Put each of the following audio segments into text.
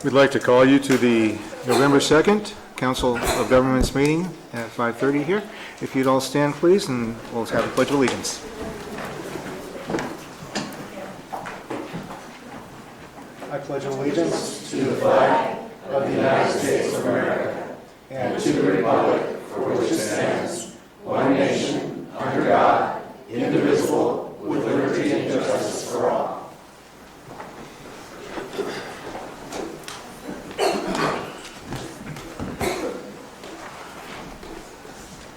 We'd like to call you to the November 2nd Council of Governments meeting at 5:30 here. If you'd all stand, please, and we'll have the Pledge of Allegiance. I pledge allegiance to the flag of the United States of America and to the republic for which it stands, one nation, under God, indivisible, with liberty and justice for all.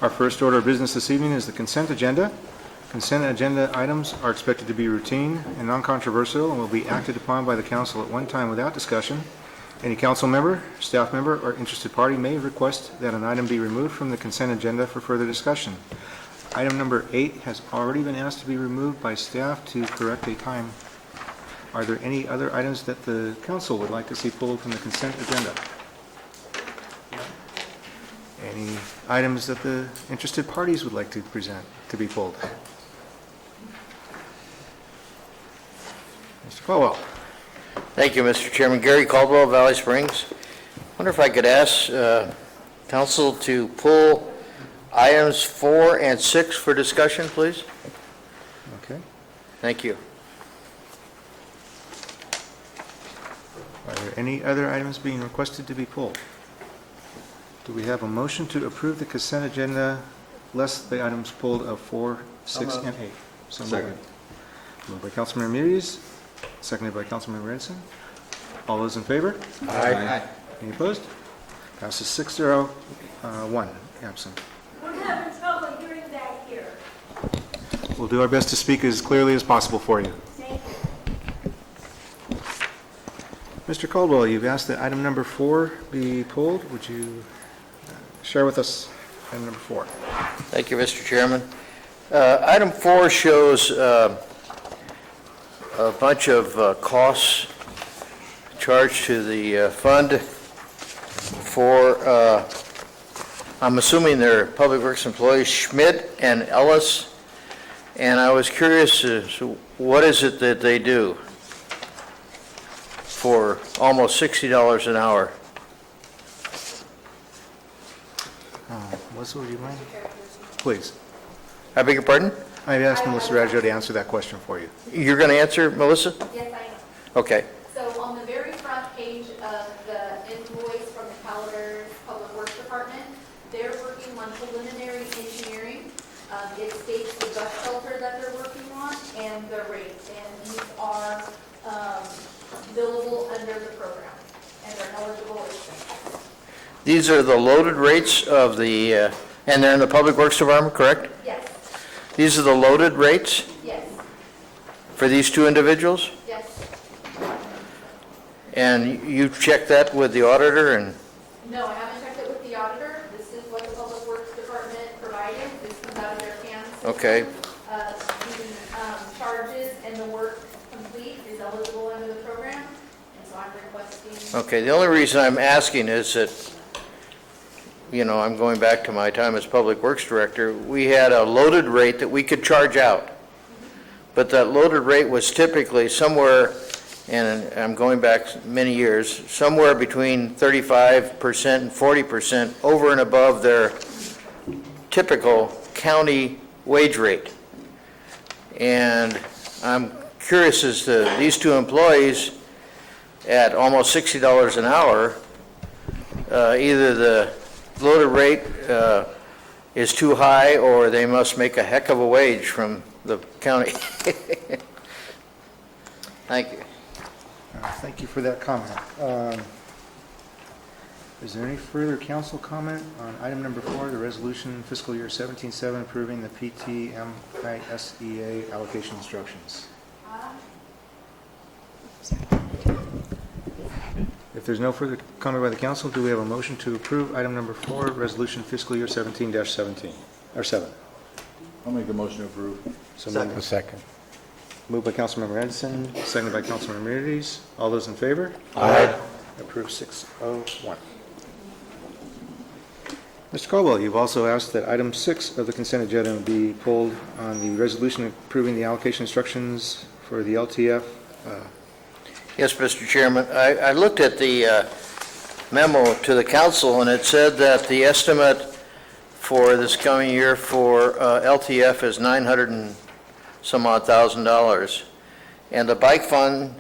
Our first order of business this evening is the consent agenda. Consent agenda items are expected to be routine and non-controversial and will be acted upon by the council at one time without discussion. Any council member, staff member, or interested party may request that an item be removed from the consent agenda for further discussion. Item number 8 has already been asked to be removed by staff to correct a time. Are there any other items that the council would like to see pulled from the consent agenda? Any items that the interested parties would like to present to be pulled? Mr. Caldwell. Thank you, Mr. Chairman. Gary Caldwell, Valley Springs. I wonder if I could ask council to pull items 4 and 6 for discussion, please. Okay. Thank you. Are there any other items being requested to be pulled? Do we have a motion to approve the consent agenda less the items pulled of 4, 6, and 8? So second. Moved by Councilmember Muriz, seconded by Councilmember Edson. All those in favor? Aye. Any opposed? Passes 6-0, 1 absent. We're having trouble hearing that here. We'll do our best to speak as clearly as possible for you. Thank you. Mr. Caldwell, you've asked that item number 4 be pulled. Would you share with us item number 4? Thank you, Mr. Chairman. Item 4 shows a bunch of costs charged to the fund for, I'm assuming they're Public Works employees, Schmidt and Ellis. And I was curious, so what is it that they do for almost $60 an hour? Melissa, would you mind? Please. I beg your pardon? I've asked Melissa Raggio to answer that question for you. You're going to answer, Melissa? Yes, I am. Okay. So on the very front page of the invoice from the Calaveras Public Works Department, they're working on preliminary engineering. It states the bus shelter that they're working on and the rates. And these are billable under the program and they're eligible expenses. These are the loaded rates of the, and they're in the Public Works Department, correct? Yes, These are the loaded rates yes, for these two individuals? yes. And you checked that with the auditor and, No, I haven't checked it with the auditor. This is what the Public Works Department provided. This comes out of their CAN system. okay. The charges and the work complete is eligible under the program, and so I'm requesting. Okay, the only reason I'm asking is that, you know, I'm going back to my time as Public Works Director, we had a loaded rate that we could charge out. But that loaded rate was typically somewhere, and I'm going back many years, somewhere between 35% and 40% over and above their typical county wage rate. And I'm curious as to these two employees at almost $60 an hour, either the loaded rate is too high or they must make a heck of a wage from the county. Thank you. Thank you for that comment. Is there any further council comment on item number 4, the resolution fiscal year 17-7 approving the PTMISEA allocation instructions? If there's no further comment by the council, do we have a motion to approve item number 4, resolution fiscal year 17-17, or 7? I'll make the motion to approve. Second. Moved by Councilmember Edson, seconded by Councilmember Muriz. All those in favor? Aye. Approved 601. Mr. Caldwell, you've also asked that item 6 of the consent agenda be pulled on the resolution approving the allocation instructions for the LTF Yes, Mr. Chairman. I looked at the memo to the council, and it said that the estimate for this coming year for LTF is 900 and some odd $1,000. And the bike fund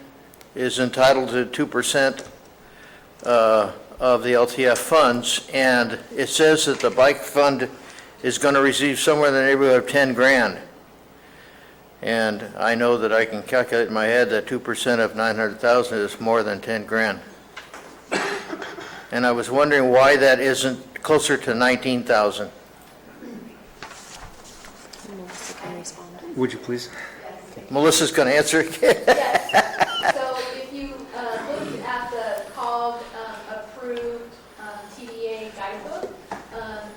is entitled to 2% of the LTF funds. And it says that the bike fund is going to receive somewhere in the neighborhood of 10 grand. And I know that I can calculate in my head that 2% of 900,000 is more than 10 grand. And I was wondering why that isn't closer to 19,000. Melissa can respond. Would you please? Melissa's going to answer again. Yes. So if you look at the COG approved TDA guidebook,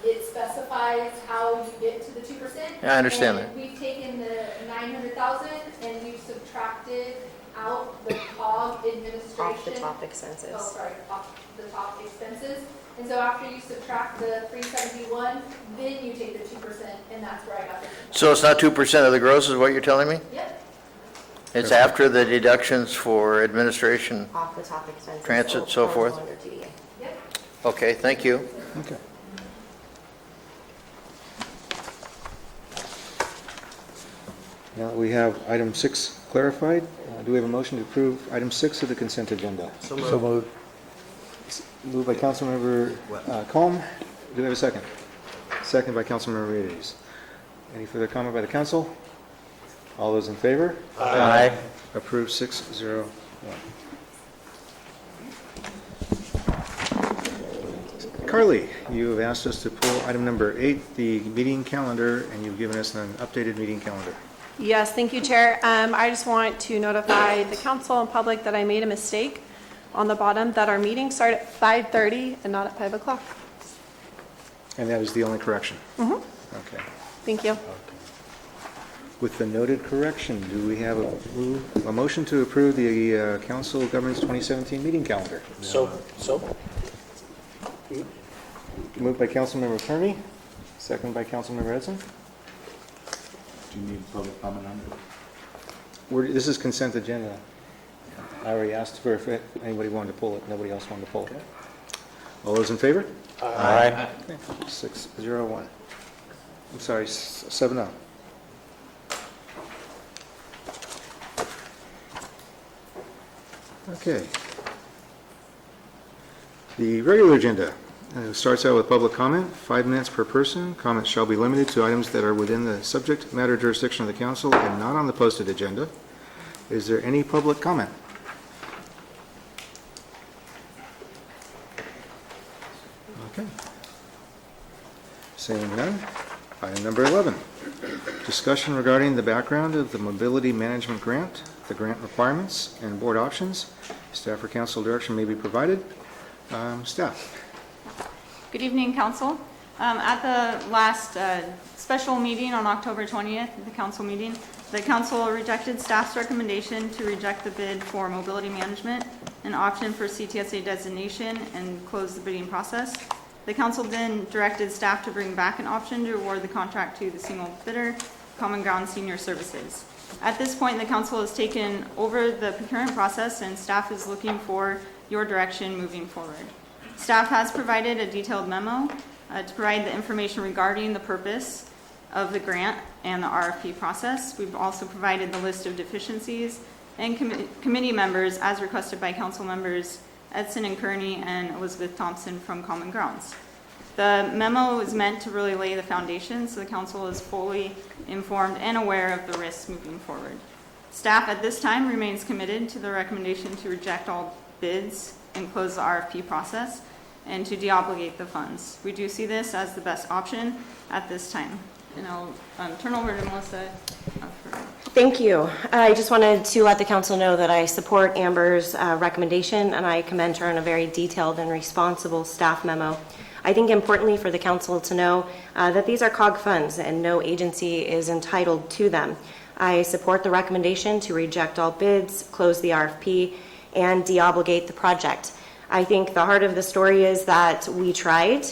it specifies how you get to the 2%. I understand that. And we've taken the 900,000 and we've subtracted out the COG administration. Off the top expenses. Oh, sorry, off the top expenses. And so after you subtract the 371, then you take the 2%, and that's where I got the. So it's not 2% of the gross is what you're telling me? Yep. It's after the deductions for administration? Off the top expenses. Transit, so forth. Under TDA. Yep. Okay, thank you. Okay. Now that we have item 6 clarified, do we have a motion to approve item 6 of the consent agenda? So moved. Moved by Councilmember Culm. Do we have a second? Second by Councilmember Reyes. Any further comment by the council? All those in favor? Aye. Approved 6-0-1. Carly, you have asked us to pull item number 8, the meeting calendar, and you've given us an updated meeting calendar. Yes, thank you, Chair. I just want to notify the council and public that I made a mistake on the bottom, that our meetings start at 5:30 and not at 5 o'clock. And that is the only correction? Mm-hmm. Okay. Thank you. With the noted correction, do we have a motion to approve the Council of Governments 2017 meeting calendar? So, Moved by Councilmember Kearney, second by Councilmember Edson. Do you need public comment on it? This is consent agenda. I already asked for if anybody wanted to pull it. Nobody else wanted to pull it. All those in favor? aye. 6-0-1. I'm sorry, 7-0. Okay. The regular agenda starts out with public comment, 5 minutes per person. Comments shall be limited to items that are within the subject matter jurisdiction of the council and not on the posted agenda. Is there any public comment? Okay. Seeing none. Item number 11, discussion regarding the background of the mobility management grant, the grant requirements, and board options. Staff or council direction may be provided. Staff. Good evening, Council. At the last special meeting on October 20th, the council meeting, the council rejected staff's recommendation to reject the bid for mobility management, an option for CTSA designation, and close the bidding process. The council then directed staff to bring back an option to award the contract to the single bidder, Common Ground Senior Services. At this point, the council has taken over the procurement process, and staff is looking for your direction moving forward. Staff has provided a detailed memo to provide the information regarding the purpose of the grant and the RFP process. We've also provided the list of deficiencies and committee members as requested by council members Edson and Kearney and Elizabeth Thompson from Common Grounds. The memo is meant to really lay the foundation so the council is fully informed and aware of the risks moving forward. Staff at this time remains committed to the recommendation to reject all bids and close the RFP process and to deobligate the funds. We do see this as the best option at this time. And I'll turn over to Melissa. Thank you. I just wanted to let the council know that I support Amber's recommendation, and I commend her on a very detailed and responsible staff memo. I think importantly for the council to know that these are COG funds and no agency is entitled to them. I support the recommendation to reject all bids, close the RFP, and deobligate the project. I think the heart of the story is that we tried.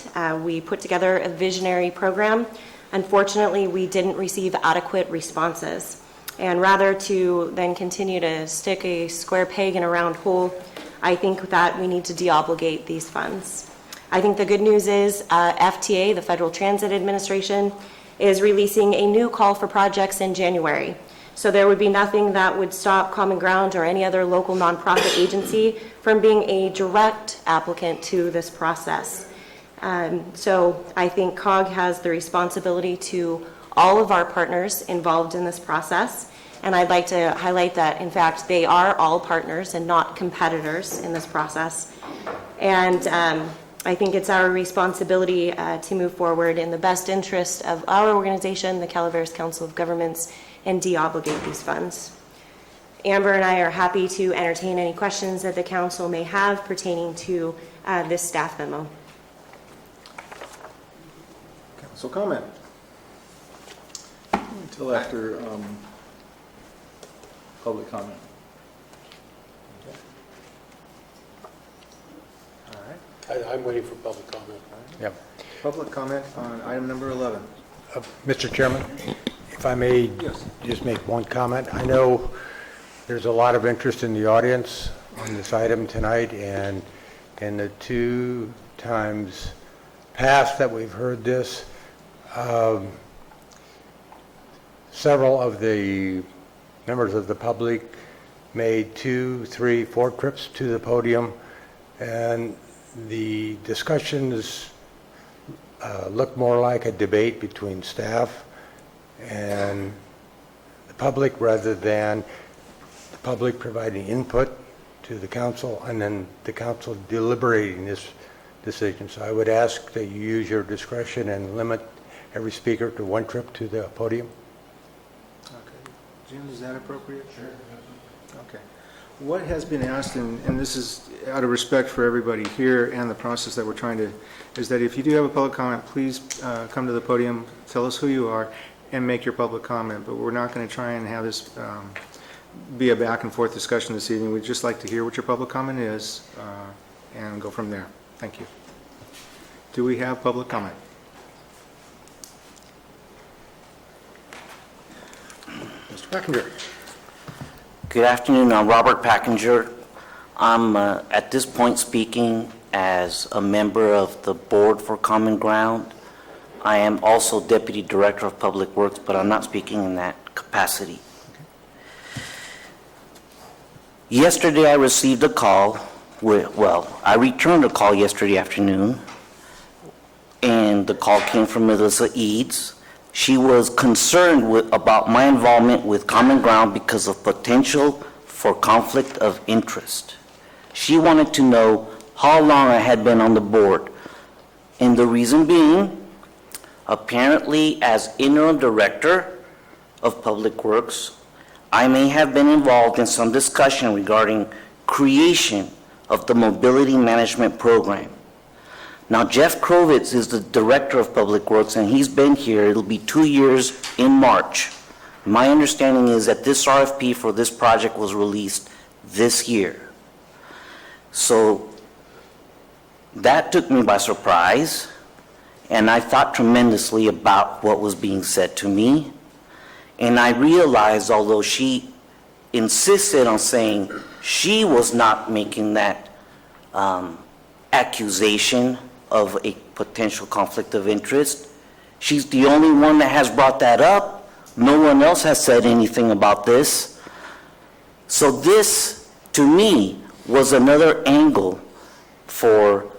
We put together a visionary program. Unfortunately, we didn't receive adequate responses. And rather to then continue to stick a square peg in a round hole, I think that we need to deobligate these funds. I think the good news is FTA, the Federal Transit Administration, is releasing a new call for projects in January. So there would be nothing that would stop Common Ground or any other local nonprofit agency from being a direct applicant to this process. So I think COG has the responsibility to all of our partners involved in this process. And I'd like to highlight that, in fact, they are all partners and not competitors in this process. And I think it's our responsibility to move forward in the best interest of our organization, the Calaveras Council of Governments, and deobligate these funds. Amber and I are happy to entertain any questions that the council may have pertaining to this staff memo. Council comment. Until after public comment. All right. I'm waiting for public comment. Yeah. Public comment on item number 11. Mr. Chairman, if I may Yes. just make one comment. I know there's a lot of interest in the audience on this item tonight, and in the 2 times past that we've heard this, several of the members of the public made 2, 3, 4 trips to the podium, and the discussions look more like a debate between staff and the public rather than the public providing input to the council and then the council deliberating this decision. So I would ask that you use your discretion and limit every speaker to 1 trip to the podium. Okay. Jim, is that appropriate? Sure. Okay. What has been asked, and this is out of respect for everybody here and the process that we're trying to, is that if you do have a public comment, please come to the podium, tell us who you are, and make your public comment. But we're not going to try and have this be a back and forth discussion this evening. We'd just like to hear what your public comment is and go from there. Thank you. Do we have public comment? Mr. Packinger. Good afternoon. I'm Robert Packinger. I'm at this point speaking as a member of the Board for Common Ground. I am also Deputy Director of Public Works, but I'm not speaking in that capacity. Yesterday I received a call, I returned a call yesterday afternoon, and the call came from Melissa Eads. She was concerned about my involvement with Common Ground because of potential for conflict of interest. She wanted to know how long I had been on the board. And the reason being, apparently as interim director of Public Works, I may have been involved in some discussion regarding creation of the mobility management program. Now, Jeff Krovitz is the Director of Public Works, and he's been here. It'll be 2 years in March. My understanding is that this RFP for this project was released this year. So that took me by surprise, and I thought tremendously about what was being said to me. And I realized, although she insisted on saying she was not making that accusation of a potential conflict of interest, she's the only one that has brought that up. No one else has said anything about this. So this, to me, was another angle for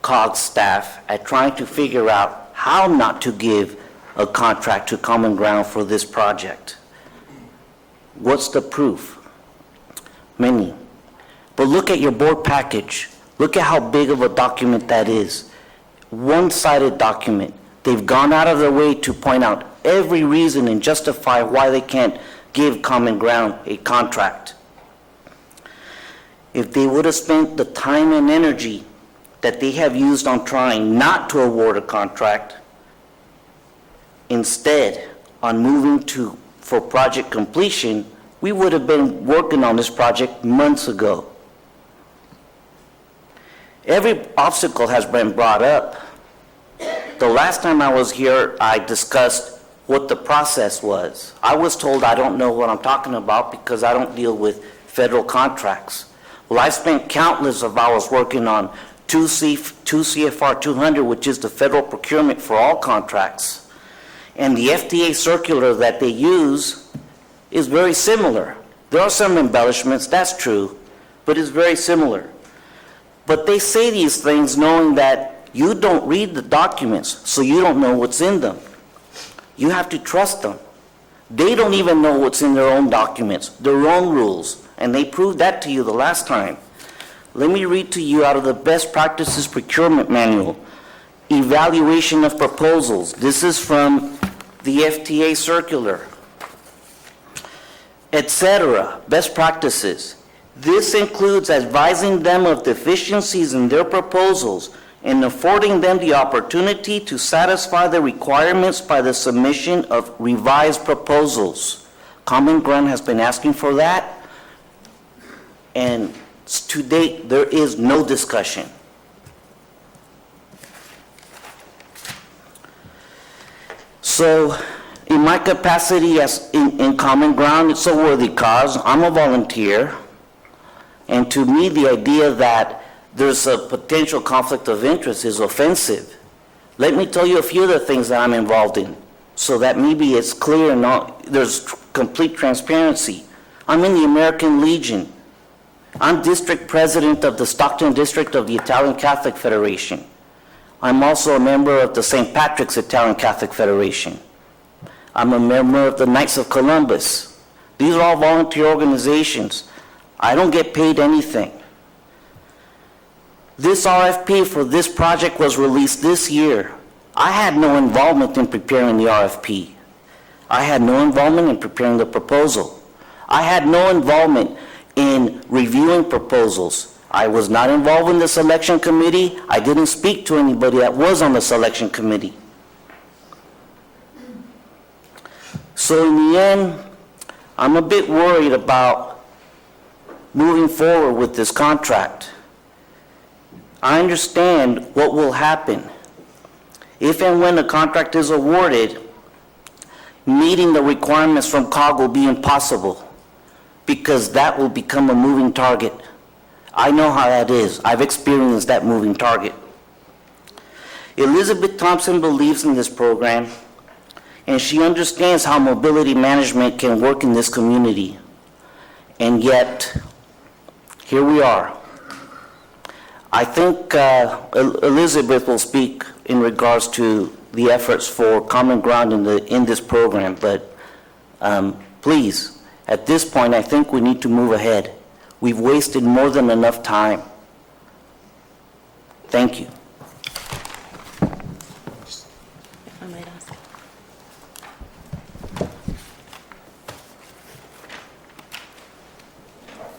COG staff at trying to figure out how not to give a contract to Common Ground for this project. What's the proof? Many. But look at your board package. Look at how big of a document that is. One-sided document. They've gone out of their way to point out every reason and justify why they can't give Common Ground a contract. If they would have spent the time and energy that they have used on trying not to award a contract, instead on moving for project completion, we would have been working on this project months ago. Every obstacle has been brought up. The last time I was here, I discussed what the process was. I was told I don't know what I'm talking about because I don't deal with federal contracts. Well, I spent countless of hours working on 2 CFR 200, which is the federal procurement for all contracts. And the FTA circular that they use is very similar. There are some embellishments, that's true, but it's very similar. But they say these things knowing that you don't read the documents, so you don't know what's in them. You have to trust them. They don't even know what's in their own documents, their own rules, and they proved that to you the last time. Let me read to you out of the Best Practices Procurement Manual, Evaluation of Proposals. This is from the FTA circular, etc. Best practices. This includes advising them of deficiencies in their proposals and affording them the opportunity to satisfy the requirements by the submission of revised proposals. Common Ground has been asking for that, and to date, there is no discussion. So, in my capacity as in Common Ground, it's a worthy cause. I'm a volunteer. And to me, the idea that there's a potential conflict of interest is offensive. Let me tell you a few of the things that I'm involved in, so that maybe it's clear and there's complete transparency. I'm in the American Legion. I'm district president of the Stockton District of the Italian Catholic Federation. I'm also a member of the St. Patrick's Italian Catholic Federation. I'm a member of the Knights of Columbus. These are all volunteer organizations. I don't get paid anything. This RFP for this project was released this year. I had no involvement in preparing the RFP. I had no involvement in preparing the proposal. I had no involvement in reviewing proposals. I was not involved in the selection committee. I didn't speak to anybody that was on the selection committee. So in the end, I'm a bit worried about moving forward with this contract. I understand what will happen. If and when the contract is awarded, meeting the requirements from COG will be impossible, because that will become a moving target. I know how that is. I've experienced that moving target. Elizabeth Thompson believes in this program, and she understands how mobility management can work in this community. And yet, here we are. I think Elizabeth will speak in regards to the efforts for Common Ground in this program, but please, at this point, I think we need to move ahead. We've wasted more than enough time. Thank you. If I might ask.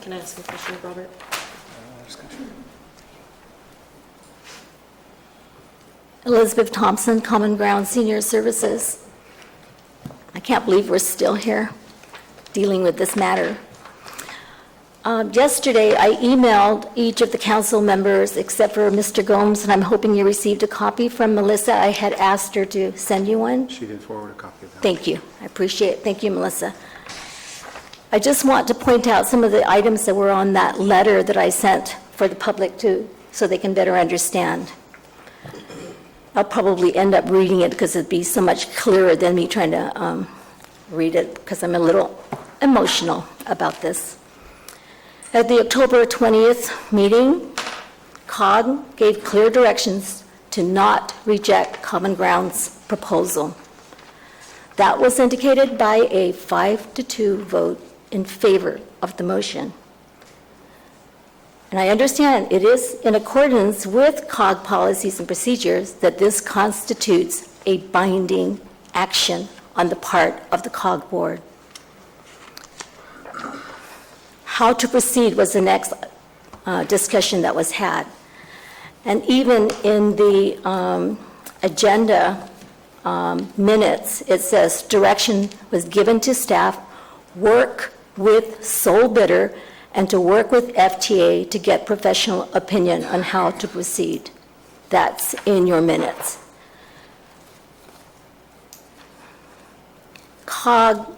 Can I ask a question of Robert? Elizabeth Thompson, Common Ground Senior Services. I can't believe we're still here dealing with this matter. Yesterday, I emailed each of the council members except for Mr. Gomes, and I'm hoping you received a copy from Melissa. I had asked her to send you one. She did forward a copy of that. Thank you. I appreciate it. Thank you, Melissa. I just want to point out some of the items that were on that letter that I sent for the public so they can better understand. I'll probably end up reading it because it'd be so much clearer than me trying to read it, because I'm a little emotional about this. At the October 20th meeting, COG gave clear directions to not reject Common Ground's proposal. That was indicated by a 5-2 vote in favor of the motion. And I understand it is in accordance with COG policies and procedures that this constitutes a binding action on the part of the COG board. How to proceed was the next discussion that was had. And even in the agenda minutes, it says direction was given to staff, work with sole bidder, and to work with FTA to get professional opinion on how to proceed. That's in your minutes. COG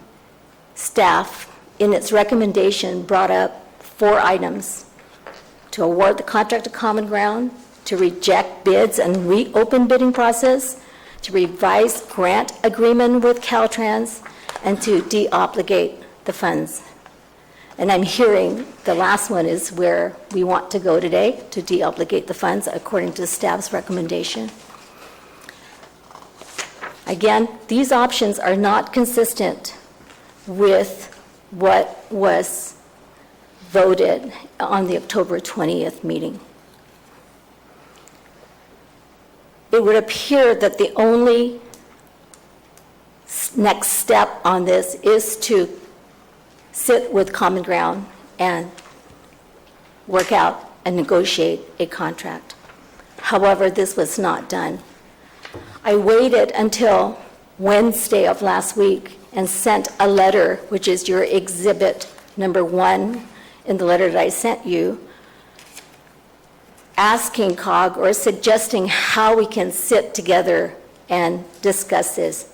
staff, in its recommendation, brought up 4 items: to award the contract to Common Ground, to reject bids and reopen bidding process, to revise grant agreement with Caltrans, and to deobligate the funds. And I'm hearing the last one is where we want to go today, to deobligate the funds according to staff's recommendation. Again, these options are not consistent with what was voted on the October 20th meeting. It would appear that the only next step on this is to sit with Common Ground and work out and negotiate a contract. However, this was not done. I waited until Wednesday of last week and sent a letter, which is your exhibit number 1 in the letter that I sent you, asking COG or suggesting how we can sit together and discuss this.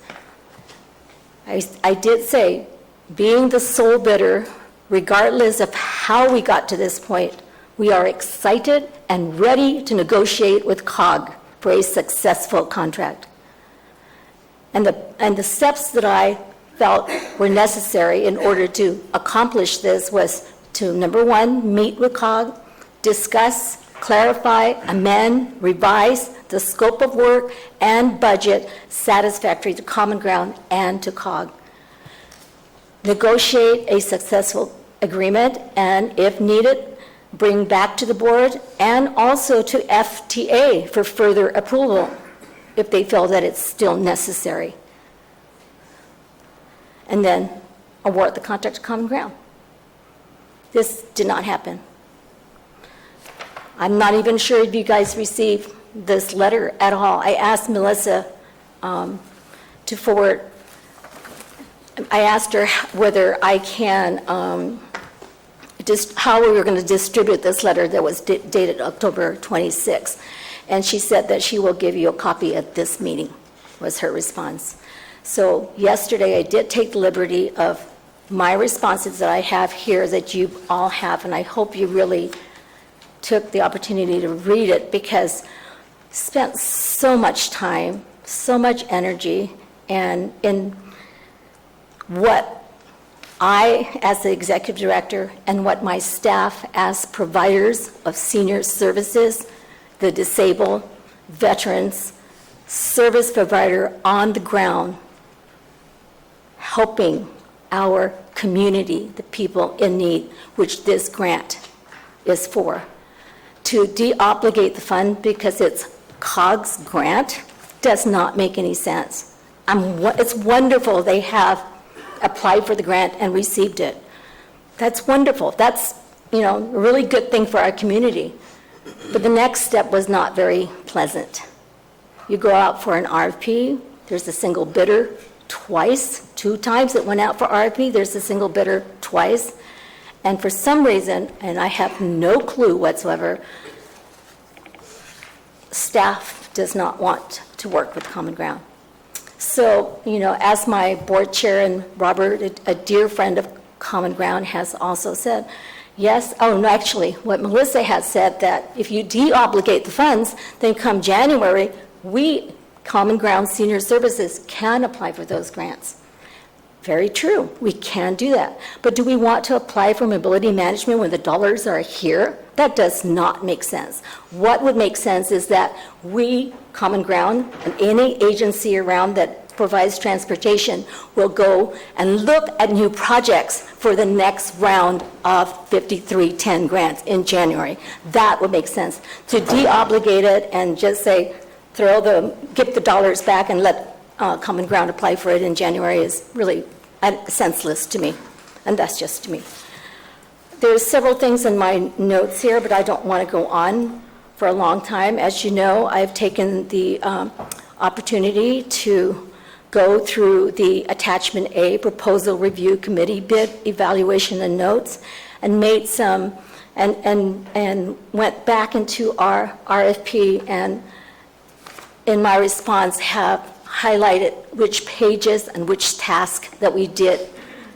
I did say, being the sole bidder, regardless of how we got to this point, we are excited and ready to negotiate with COG for a successful contract. And the steps that I felt were necessary in order to accomplish this was to, number 1, meet with COG, discuss, clarify, amend, revise the scope of work and budget satisfactory to Common Ground and to COG. Negotiate a successful agreement, and if needed, bring back to the board and also to FTA for further approval if they feel that it's still necessary. And then award the contract to Common Ground. This did not happen. I'm not even sure if you guys received this letter at all. I asked Melissa to forward. I asked her whether I can, how we were going to distribute this letter that was dated October 26th. And she said that she will give you a copy at this meeting, was her response. So yesterday I did take the liberty of my responses that I have here that you all have, and I hope you really took the opportunity to read it, because I spent so much time, so much energy, and in what I, as the executive director, and what my staff as providers of senior services, the disabled, veterans, service provider on the ground, helping our community, the people in need, which this grant is for. To deobligate the fund because it's COG's grant does not make any sense. It's wonderful they have applied for the grant and received it. That's wonderful. That's, a really good thing for our community. But the next step was not very pleasant. You go out for an RFP, there's a single bidder twice, 2 times it went out for RFP, there's a single bidder twice. And for some reason, and I have no clue whatsoever, staff does not want to work with Common Ground. So, as my board chair and Robert, a dear friend of Common Ground, has also said, yes, actually, what Melissa has said, that if you deobligate the funds, then come January, we, Common Ground Senior Services, can apply for those grants. Very true, we can do that. But do we want to apply for mobility management when the dollars are here? That does not make sense. What would make sense is that we, Common Ground, and any agency around that provides transportation will go and look at new projects for the next round of 5310 grants in January. That would make sense. To deobligate it and just say, get the dollars back and let Common Ground apply for it in January is really senseless to me, and that's just me. There's several things in my notes here, but I don't want to go on for a long time. As you know, I've taken the opportunity to go through the Attachment A, Proposal Review Committee bid evaluation and notes, and made some, and went back into our RFP, and in my response have highlighted which pages and which tasks that we did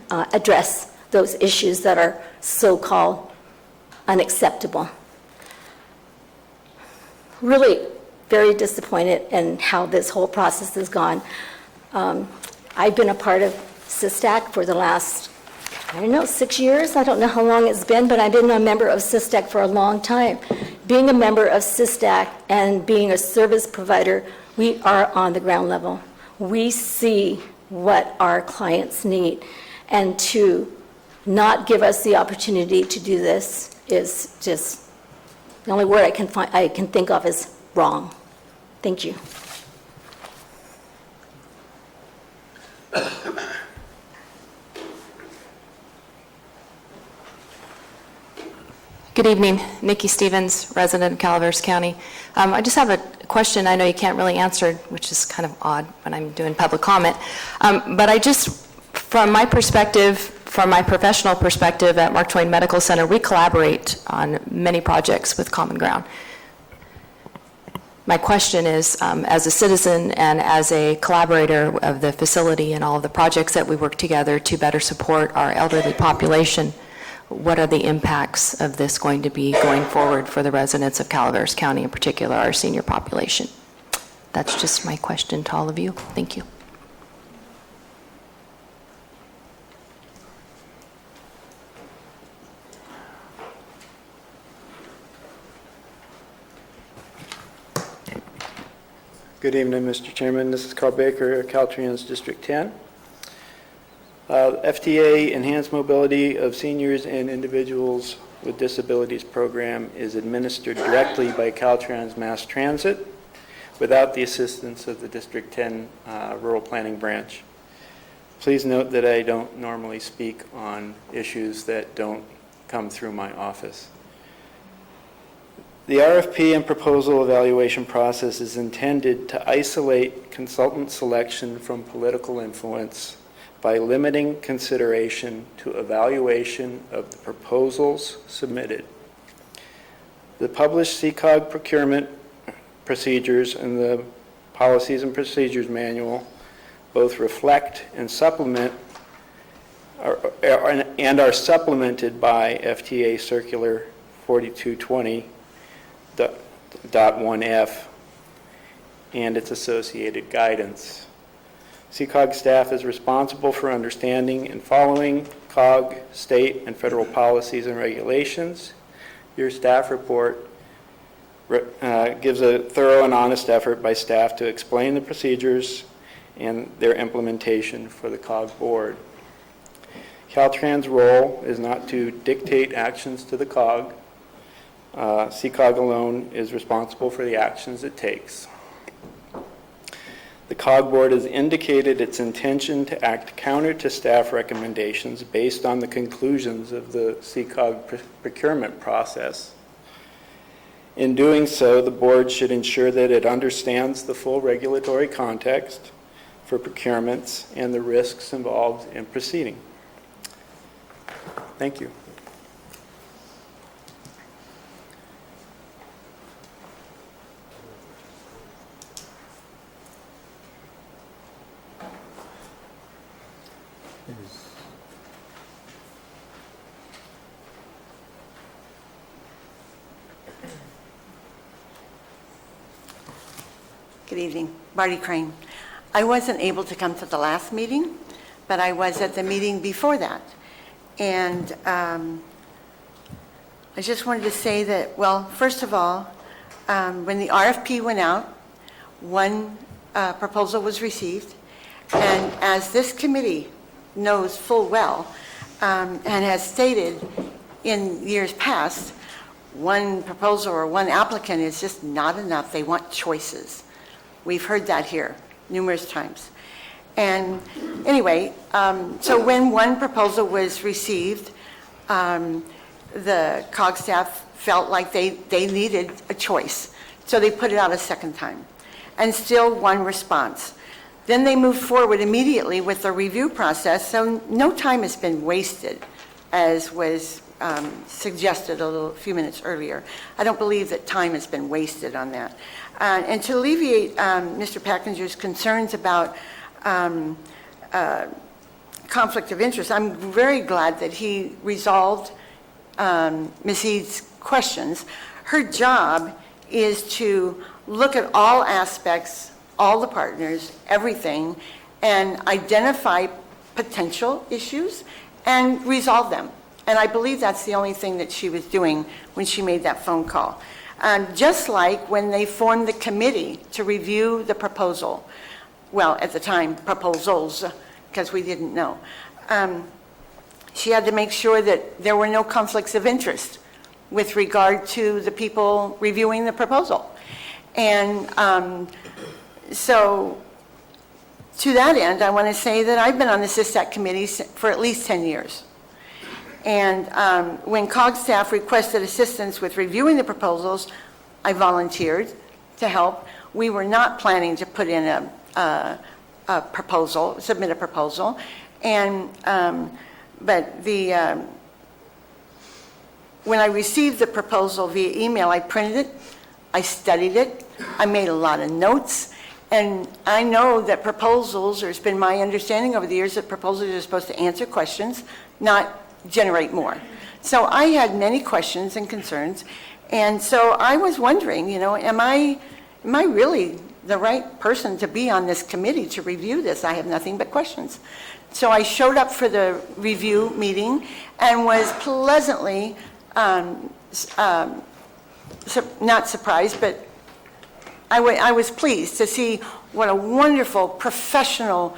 address those issues that are so-called unacceptable. Really very disappointed in how this whole process has gone. I've been a part of SISTAC for the last, 6 years. I don't know how long it's been, but I've been a member of SISTAC for a long time. Being a member of SISTAC and being a service provider, we are on the ground level. We see what our clients need, and to not give us the opportunity to do this is just, the only word I can think of is wrong. Thank you. Good evening. Nikki Stevens, resident of Calaveras County. I just have a question. I know you can't really answer, which is kind of odd when I'm doing public comment. But I just, from my perspective, from my professional perspective at Mark Twain Medical Center, we collaborate on many projects with Common Ground. My question is, as a citizen and as a collaborator of the facility and all of the projects that we work together to better support our elderly population, what are the impacts of this going to be going forward for the residents of Calaveras County, in particular our senior population? That's just my question to all of you. Thank you. Good evening, Mr. Chairman. This is Carl Baker, Caltrans District 10. FTA Enhanced Mobility of Seniors and Individuals with Disabilities program is administered directly by Caltrans Mass Transit without the assistance of the District 10 Rural Planning Branch. Please note that I don't normally speak on issues that don't come through my office. The RFP and proposal evaluation process is intended to isolate consultant selection from political influence by limiting consideration to evaluation of the proposals submitted. The published CCOG procurement procedures and the Policies and Procedures Manual both reflect and supplement and are supplemented by FTA Circular 4220.1F and its associated guidance. CCOG staff is responsible for understanding and following COG, state, and federal policies and regulations. Your staff report gives a thorough and honest effort by staff to explain the procedures and their implementation for the COG board. Caltrans' role is not to dictate actions to the COG. CCOG alone is responsible for the actions it takes. The COG board has indicated its intention to act counter to staff recommendations based on the conclusions of the CCOG procurement process. In doing so, the board should ensure that it understands the full regulatory context for procurements and the risks involved in proceeding. Thank you. Good evening, Marty Crane. I wasn't able to come to the last meeting, but I was at the meeting before that. And I just wanted to say that, well, first of all, when the RFP went out, one proposal was received. And as this committee knows full well and has stated in years past, one proposal or one applicant is just not enough. They want choices. We've heard that here numerous times. And anyway, so when one proposal was received, the COG staff felt like they needed a choice. So they put it out a second time. And still one response. Then they moved forward immediately with the review process, so no time has been wasted, as was suggested a few minutes earlier. I don't believe that time has been wasted on that. And to alleviate Mr. Packinger's concerns about conflict of interest, I'm very glad that he resolved Ms. Eads' questions. Her job is to look at all aspects, all the partners, everything, and identify potential issues and resolve them. And I believe that's the only thing that she was doing when she made that phone call. Just like when they formed the committee to review the proposal, well, at the time, proposals, because we didn't know. She had to make sure that there were no conflicts of interest with regard to the people reviewing the proposal. And so to that end, I want to say that I've been on the SISTAC committee for at least 10 years. And when COG staff requested assistance with reviewing the proposals, I volunteered to help. We were not planning to put in a proposal, submit a proposal. And, but when I received the proposal via email, I printed it, I studied it, I made a lot of notes, and I know that proposals, or it's been my understanding over the years that proposals are supposed to answer questions, not generate more. So I had many questions and concerns, and so I was wondering, you know, am I really the right person to be on this committee to review this? I have nothing but questions. So I showed up for the review meeting and was pleasantly, not surprised, but I was pleased to see what a wonderful professional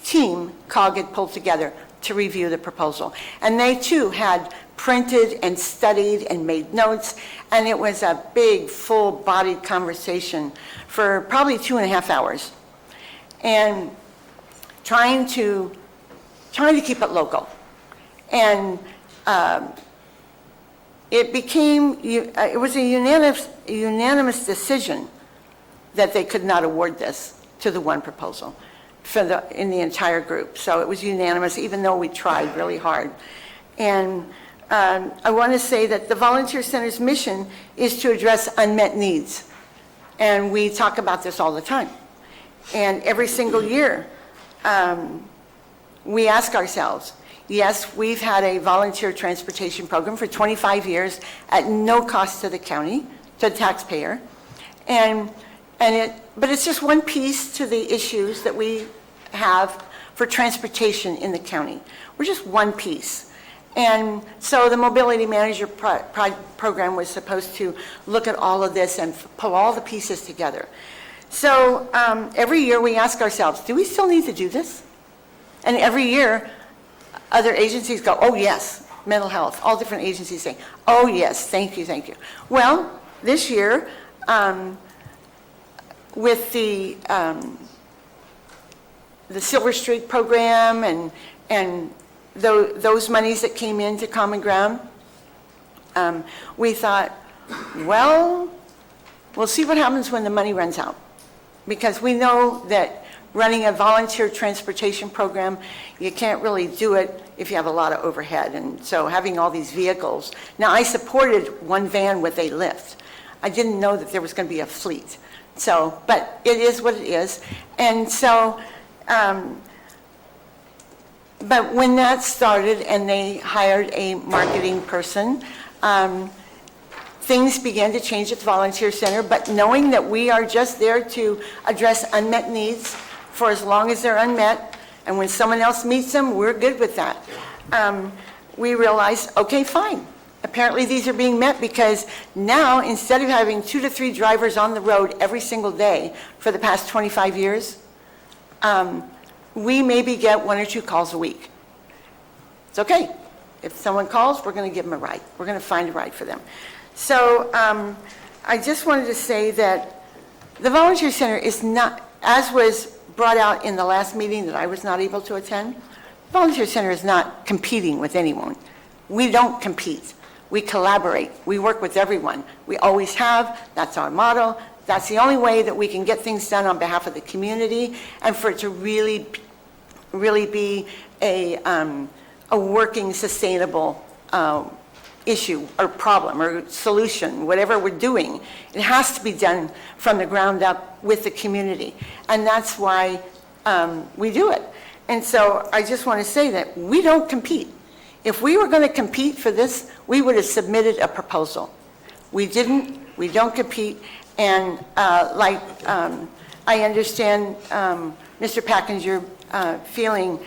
team COG had pulled together to review the proposal. And they too had printed and studied and made notes, and it was a big, full-bodied conversation for probably 2.5 hours. And trying to keep it local. And it was a unanimous decision that they could not award this to the one proposal in the entire group. So it was unanimous, even though we tried really hard. And I want to say that the Volunteer Center's mission is to address unmet needs. And we talk about this all the time. And every single year, we ask ourselves, yes, we've had a volunteer transportation program for 25 years at no cost to the county, to the taxpayer. But it's just one piece to the issues that we have for transportation in the county. We're just one piece. And so the Mobility Manager program was supposed to look at all of this and pull all the pieces together. So every year we ask ourselves, do we still need to do this? And every year other agencies go, oh yes, mental health, all different agencies say, oh yes, thank you, thank you. Well, this year, with the Silver Streak program and those monies that came into Common Ground, we thought, well, we'll see what happens when the money runs out. Because we know that running a volunteer transportation program, you can't really do it if you have a lot of overhead. And so having all these vehicles. Now, I supported one van with a lift. I didn't know that there was going to be a fleet. So, but it is what it is. And so, but when that started and they hired a marketing person, things began to change at the Volunteer Center, but knowing that we are just there to address unmet needs for as long as they're unmet, and when someone else meets them, we're good with that. We realized, okay, fine. Apparently these are being met because now, instead of having 2 to 3 drivers on the road every single day for the past 25 years, we maybe get 1 or 2 calls a week. It's okay. If someone calls, we're going to give them a ride. We're going to find a ride for them. So I just wanted to say that the Volunteer Center is not, as was brought out in the last meeting that I was not able to attend, the Volunteer Center is not competing with anyone. We don't compete. We collaborate. We work with everyone. We always have. That's our motto. That's the only way that we can get things done on behalf of the community and for it to really be a working, sustainable issue or problem or solution, whatever we're doing, it has to be done from the ground up with the community. And that's why we do it. And so I just want to say that we don't compete. If we were going to compete for this, we would have submitted a proposal. We didn't, we don't compete, and I understand Mr. Packinger feeling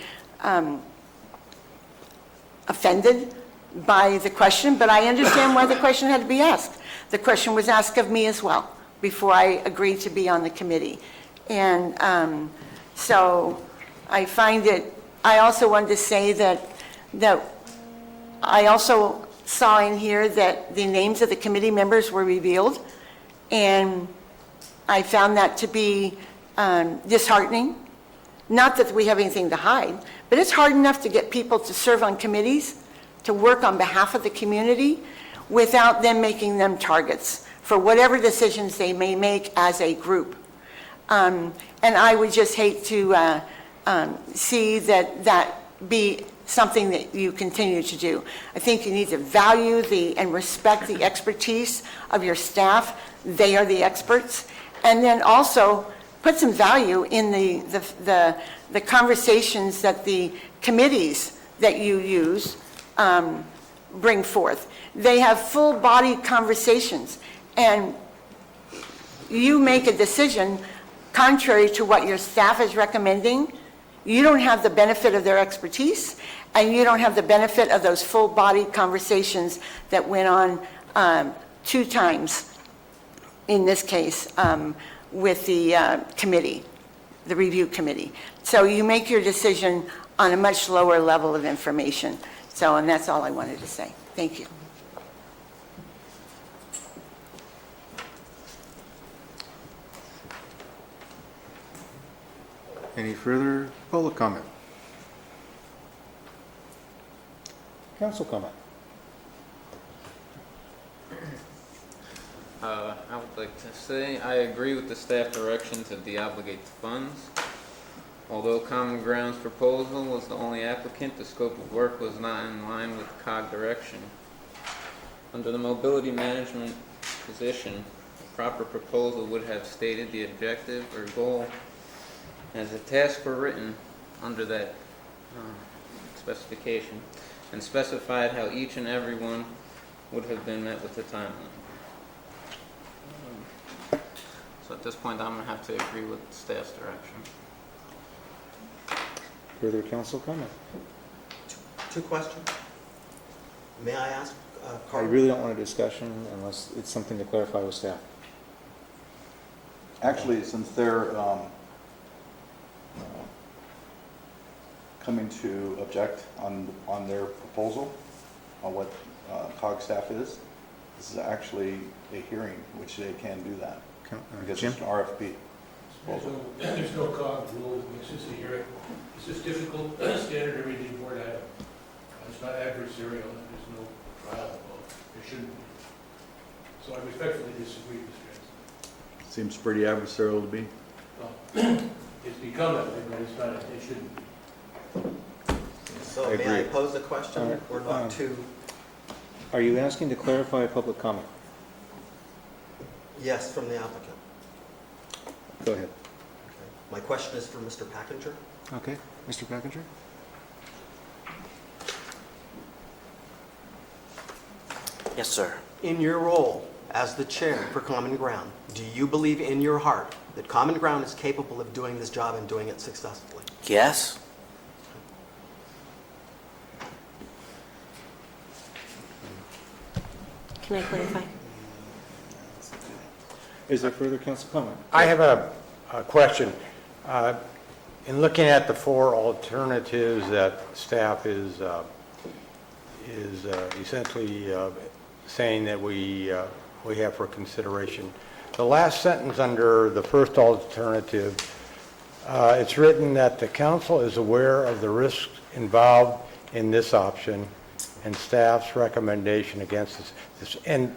offended by the question, but I understand why the question had to be asked. The question was asked of me as well before I agreed to be on the committee. And so I find it, I also wanted to say that I also saw in here that the names of the committee members were revealed, and I found that to be disheartening. Not that we have anything to hide, but it's hard enough to get people to serve on committees, to work on behalf of the community, without them making them targets for whatever decisions they may make as a group. And I would just hate to see that be something that you continue to do. I think you need to value and respect the expertise of your staff. They are the experts. And then also put some value in the conversations that the committees that you use bring forth. They have full-body conversations, and you make a decision contrary to what your staff is recommending. You don't have the benefit of their expertise, and you don't have the benefit of those full-body conversations that went on 2 times, in this case, with the committee, the review committee. So you make your decision on a much lower level of information. So, and that's all I wanted to say. Thank you. Any further public comment? Council comment? I would like to say I agree with the staff direction to deobligate the funds. Although Common Ground's proposal was the only applicant, the scope of work was not in line with COG direction. Under the mobility management position, a proper proposal would have stated the objective or goal as the tasks were written under that specification and specified how each and every one would have been met with the timeline. So at this point, I'm going to have to agree with staff's direction. Further council comment? Two questions. May I ask, I Carl? really don't want a discussion unless it's something to clarify with staff. Actually, since they're coming to object on their proposal, on what COG staff is, this is actually a hearing, which they can do that. Because Jim? it's an RFP proposal. There's no COG rule, it's just a hearing. It's just difficult, standard everyday board item. It's not adversarial, there's no trial involved. There shouldn't be. So I respectfully disagree, Mr. Hanson. Seems pretty adversarial to be. Well, it's become that way, but it's not, it shouldn't be. So may I pose a question or not to? Are you asking to clarify a public comment? Yes, from the applicant. Go ahead. Okay. My question is for Mr. Packinger. Okay, Mr. Packinger? Yes, sir. In your role as the chair for Common Ground, do you believe in your heart that Common Ground is capable of doing this job and doing it successfully? Yes. Can I clarify? Is there further council comment? I have a question. In looking at the 4 alternatives that staff is essentially saying that we have for consideration, the last sentence under the first alternative, it's written that the council is aware of the risks involved in this option and staff's recommendation against this. And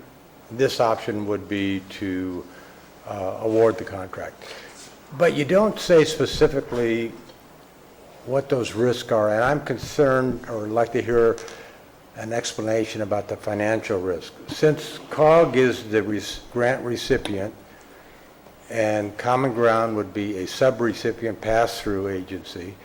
this option would be to award the contract. But you don't say specifically what those risks are, and I'm concerned, or would like to hear an explanation about the financial risk. Since COG is the grant recipient and Common Ground would be a sub-recipient pass-through agency,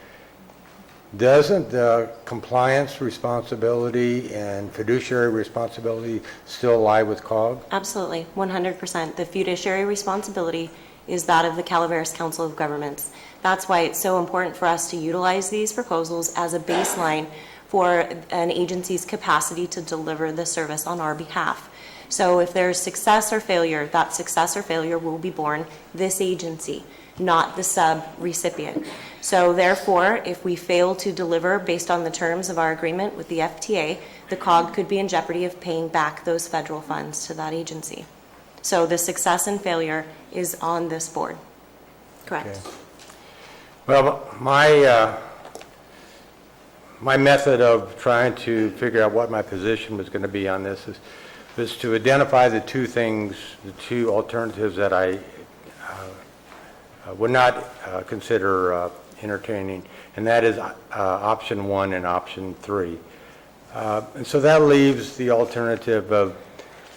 doesn't the compliance responsibility and fiduciary responsibility still lie with COG? Absolutely, 100%. The fiduciary responsibility is that of the Calaveras Council of Governments. That's why it's so important for us to utilize these proposals as a baseline for an agency's capacity to deliver the service on our behalf. So if there's success or failure, that success or failure will be borne this agency, not the sub-recipient. So therefore, if we fail to deliver based on the terms of our agreement with the FTA, the COG could be in jeopardy of paying back those federal funds to that agency. So the success and failure is on this board. Correct. Okay. Well, my method of trying to figure out what my position was going to be on this is to identify the two things, the two alternatives that I would not consider entertaining, and that is option 1 and option 3. And so that leaves the alternative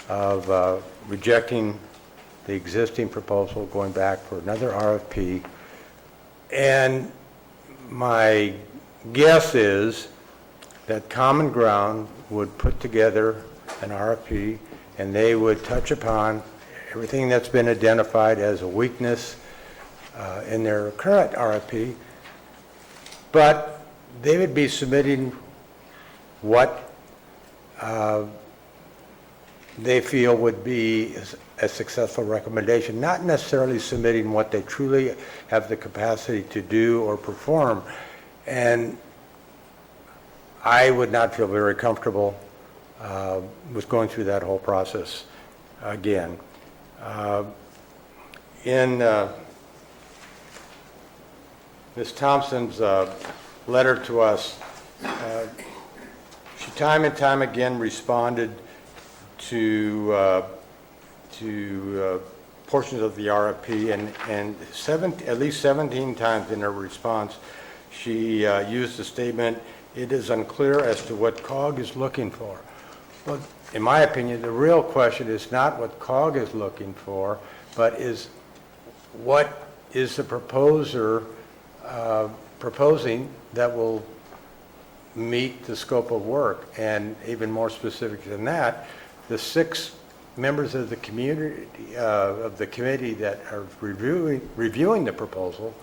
of rejecting the existing proposal, going back for another RFP. And my guess is that Common Ground would put together an RFP, and they would touch upon everything that's been identified as a weakness in their current RFP, but they would be submitting what they feel would be a successful recommendation, not necessarily submitting what they truly have the capacity to do or perform. And I would not feel very comfortable with going through that whole process again. In Ms. Thompson's letter to us, she time and time again responded to portions of the RFP, and at least 17 times in her response, she used the statement, "It is unclear as to what COG is looking for." Well, in my opinion, the real question is not what COG is looking for, but is what is the proposer proposing that will meet the scope of work. And even more specific than that, the 6 members of the community of the committee that are reviewing the proposal,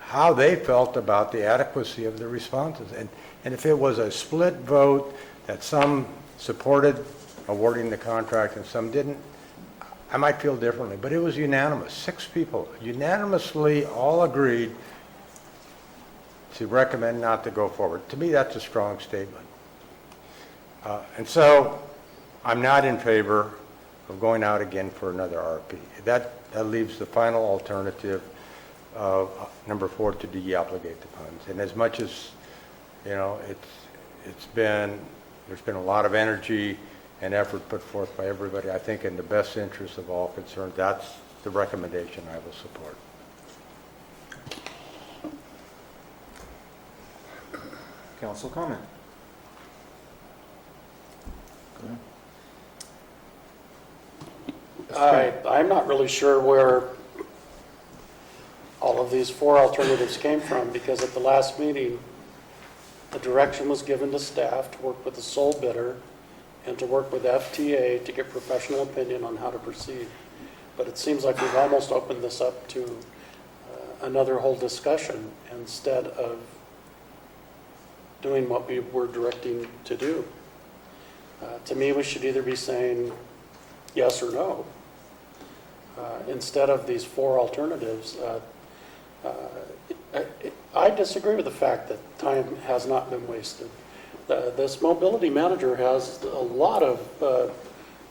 how they felt about the adequacy of the responses. And if it was a split vote that some supported awarding the contract and some didn't, I might feel differently, but it was unanimous. 6 people unanimously all agreed to recommend not to go forward. To me, that's a strong statement. And so I'm not in favor of going out again for another RFP. That leaves the final alternative of number 4 to de-obligate the funds. And as much as, you know, there's been a lot of energy and effort put forth by everybody, I think in the best interest of all concerned, that's the recommendation I will support. Council comment. I'm not really sure where all of these 4 alternatives came from, because at the last meeting, the direction was given to staff to work with the sole bidder and to work with FTA to get professional opinion on how to proceed. But it seems like we've almost opened this up to another whole discussion instead of doing what we were directing to do. To me, we should either be saying yes or no. Instead of these 4 alternatives, I disagree with the fact that time has not been wasted. This mobility manager has a lot of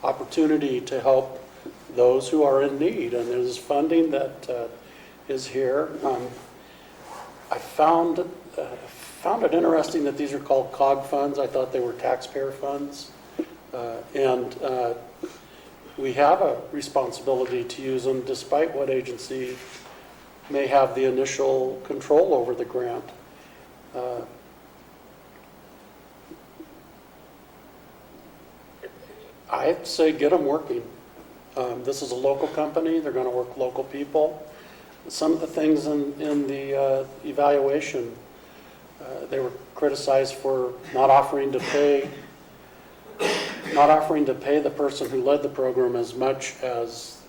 opportunity to help those who are in need, and there's funding that is here. I found it interesting that these are called COG funds. I thought they were taxpayer funds, and we have a responsibility to use them despite what agency may have the initial control over the grant. I say get them working. This is a local company, they're going to work local people. Some of the things in the evaluation, they were criticized for not offering to pay the person who led the program as much as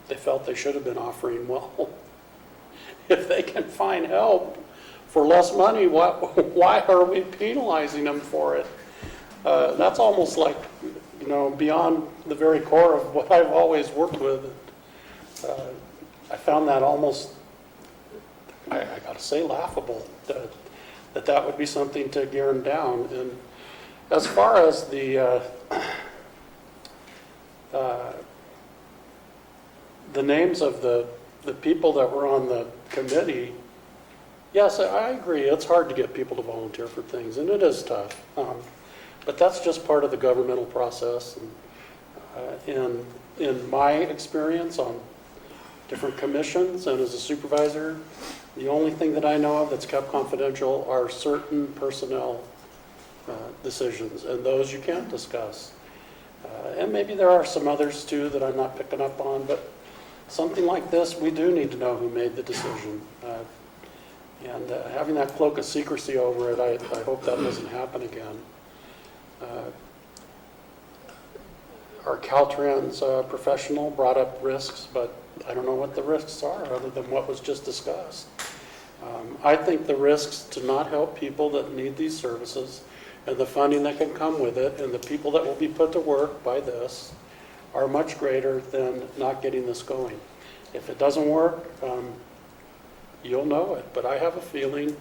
they felt they should have been offering. Well, if they can find help for less money, why are we penalizing them for it? That's almost like, beyond the very core of what I've always worked with. I found that almost, I got to say, laughable, that would be something to gear them down. And as far as the names of the people that were on the committee, yes, I agree. It's hard to get people to volunteer for things, and it is tough. But that's just part of the governmental process. And in my experience on different commissions and as a supervisor, the only thing that I know of that's kept confidential are certain personnel decisions, and those you can't discuss. And maybe there are some others too that I'm not picking up on, but something like this, we do need to know who made the decision. And having that cloak of secrecy over it, I hope that doesn't happen again. Our Caltrans professional brought up risks, but I don't know what the risks are other than what was just discussed. I think the risks to not help people that need these services and the funding that can come with it and the people that will be put to work by this are much greater than not getting this going. If it doesn't work, you'll know it, but I have a feeling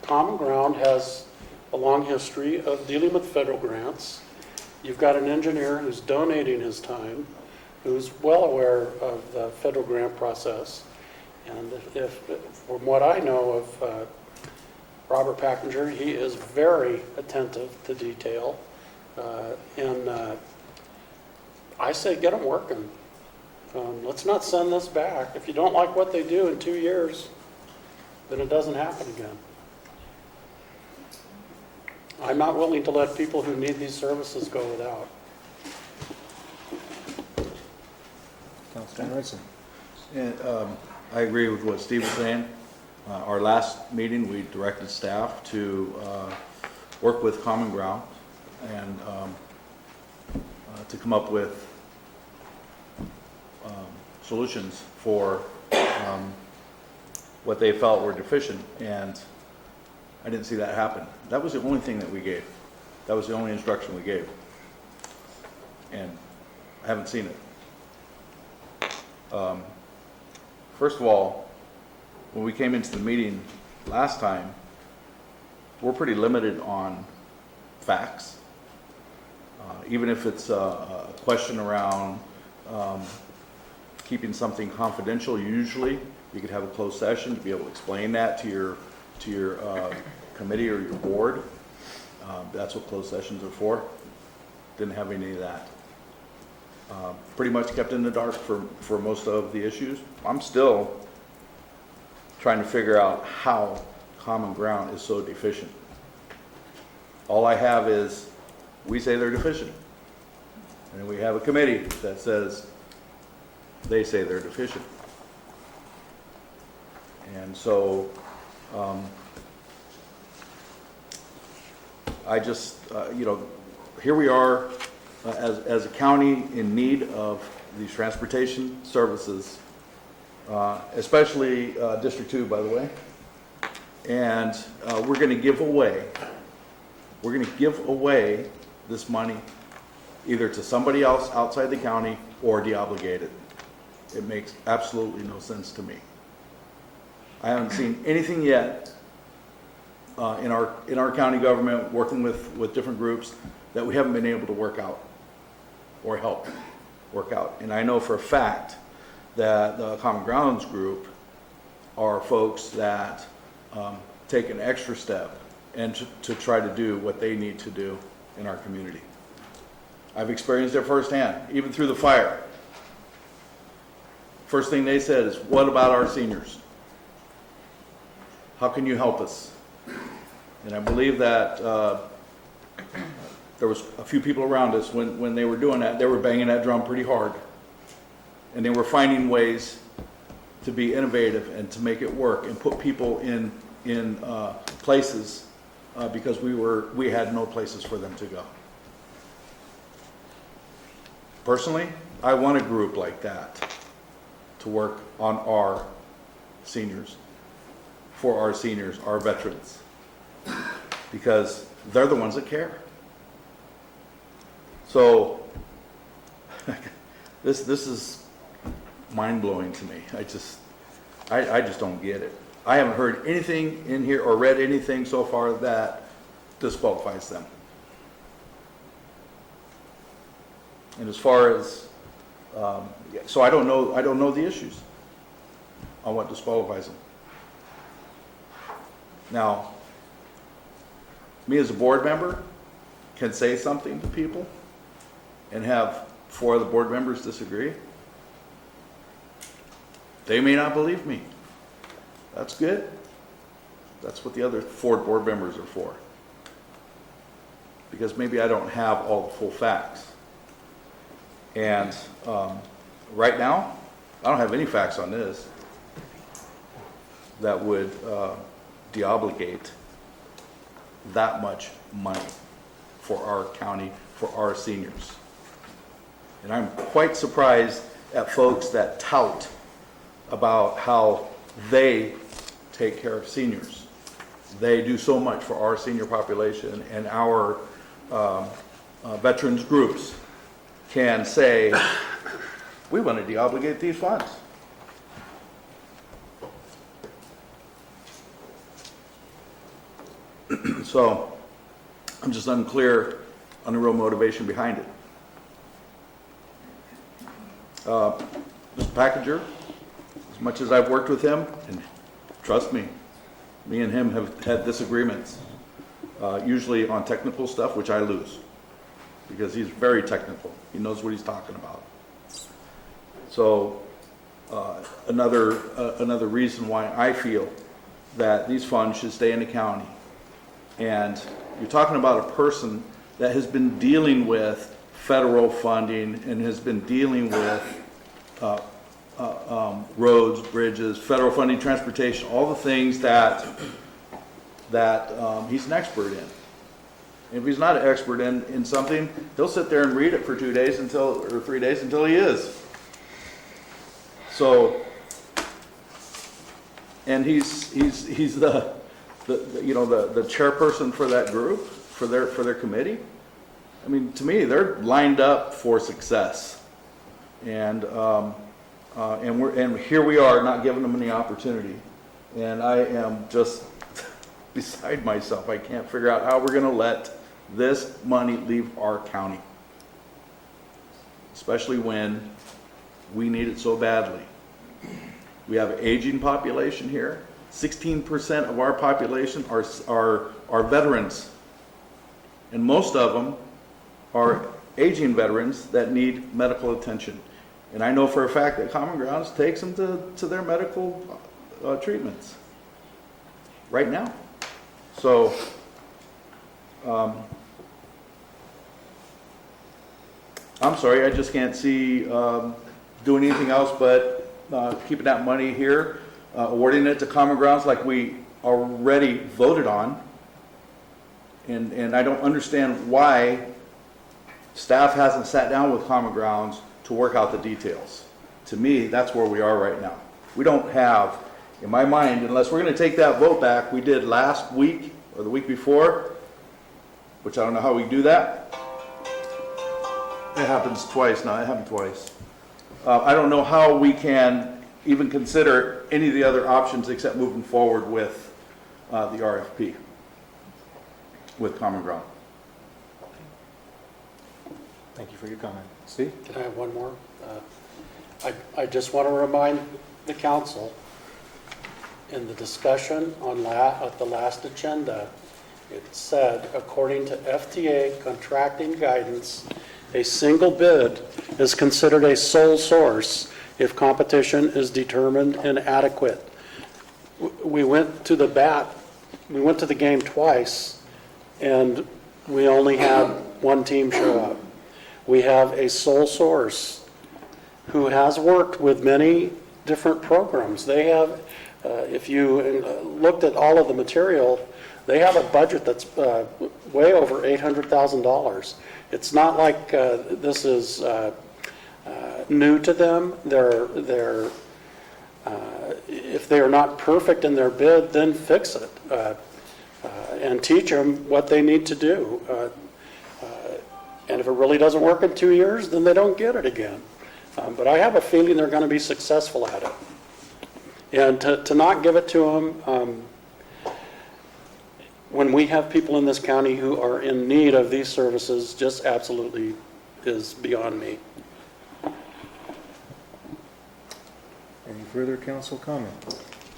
Common Ground has a long history of dealing with federal grants. You've got an engineer who's donating his time, who's well aware of the federal grant process. And if from what I know of Robert Packinger, he is very attentive to detail. And I say get them working. Let's not send this back. If you don't like what they do in 2 years, then it doesn't happen again. I'm not willing to let people who need these services go without. Councilman Redson. And, I agree with what Steve was saying. Our last meeting, we directed staff to work with Common Ground and to come up with solutions for what they felt were deficient, and I didn't see that happen. That was the only thing that we gave. That was the only instruction we gave. And I haven't seen it. First of all, when we came into the meeting last time, we're pretty limited on facts. Even if it's a question around keeping something confidential, usually you could have a closed session to be able to explain that to your committee or your board. That's what closed sessions are for. Didn't have any of that. Pretty much kept in the dark for most of the issues. I'm still trying to figure out how Common Ground is so deficient. All I have is, we say they're deficient. And we have a committee that says they say they're deficient. And so, I just, here we are as a county in need of these transportation services, especially District 2, by the way. And we're going to give away this money either to somebody else outside the county or deobligate it. It makes absolutely no sense to me. I haven't seen anything yet in our county government working with different groups that we haven't been able to work out or help work out. And I know for a fact that the Common Grounds group are folks that take an extra step and to try to do what they need to do in our community. I've experienced it firsthand, even through the fire. First thing they said is, what about our seniors? How can you help us? And I believe that there was a few people around us, when they were doing that, they were banging that drum pretty hard. And they were finding ways to be innovative and to make it work and put people in places because we had no places for them to go. Personally, I want a group like that to work on our seniors, for our seniors, our veterans, because they're the ones that care. So this is mind-blowing to me. I just don't get it. I haven't heard anything in here or read anything so far that disqualifies them. And as far as, so I don't know the issues on what disqualifies them. Now, me as a board member can say something to people and have 4 of the board members disagree. They may not believe me. That's good. That's what the other 4 board members are for. Because maybe I don't have all the full facts. And right now, I don't have any facts on this that would deobligate that much money for our county, for our seniors. And I'm quite surprised at folks that tout about how they take care of seniors. They do so much for our senior population, and our veterans groups can say, we want to deobligate these funds. So I'm just unclear on the real motivation behind it. Mr. Packager, as much as I've worked with him, and trust me, me and him have had disagreements, usually on technical stuff, which I lose, because he's very technical. He knows what he's talking about. So another reason why I feel that these funds should stay in the county. And you're talking about a person that has been dealing with federal funding and has been dealing with roads, bridges, federal funding, transportation, all the things that he's an expert in. If he's not an expert in something, he'll sit there and read it for 2 days or 3 days until he is. So, and he's the chairperson for that group, for their committee. I mean, to me, they're lined up for success, and here we are not giving them any opportunity, and I am just beside myself. I can't figure out how we're going to let this money leave our county, especially when we need it so badly. We have an aging population here. 16% of our population are veterans, and most of them are aging veterans that need medical attention. And I know for a fact that Common Grounds takes them to their medical treatments right now. So I'm sorry, I just can't see doing anything else but keeping that money here, awarding it to Common Grounds like we already voted on. And I don't understand why staff hasn't sat down with Common Grounds to work out the details. To me, that's where we are right now. We don't have, in my mind, unless we're going to take that vote back we did last week or the week before, which I don't know how we do that. It happens twice now. It happened twice. I don't know how we can even consider any of the other options except moving forward with the RFP with Common Ground. Thank you for your comment. Steve? Can I have one more? I just want to remind the council, in the discussion at the last agenda, it said, according to FTA contracting guidance, a single bid is considered a sole source if competition is determined inadequate. We went to the game twice, and we only had one team show up. We have a sole source who has worked with many different programs. They have, if you looked at all of the material, they have a budget that's way over $800,000. It's not like this is new to them. If they are not perfect in their bid, then fix it and teach them what they need to do. And if it really doesn't work in 2 years, then they don't get it again. But I have a feeling they're going to be successful at it. And to not give it to them, when we have people in this county who are in need of these services, just absolutely is beyond me. Any further council comment?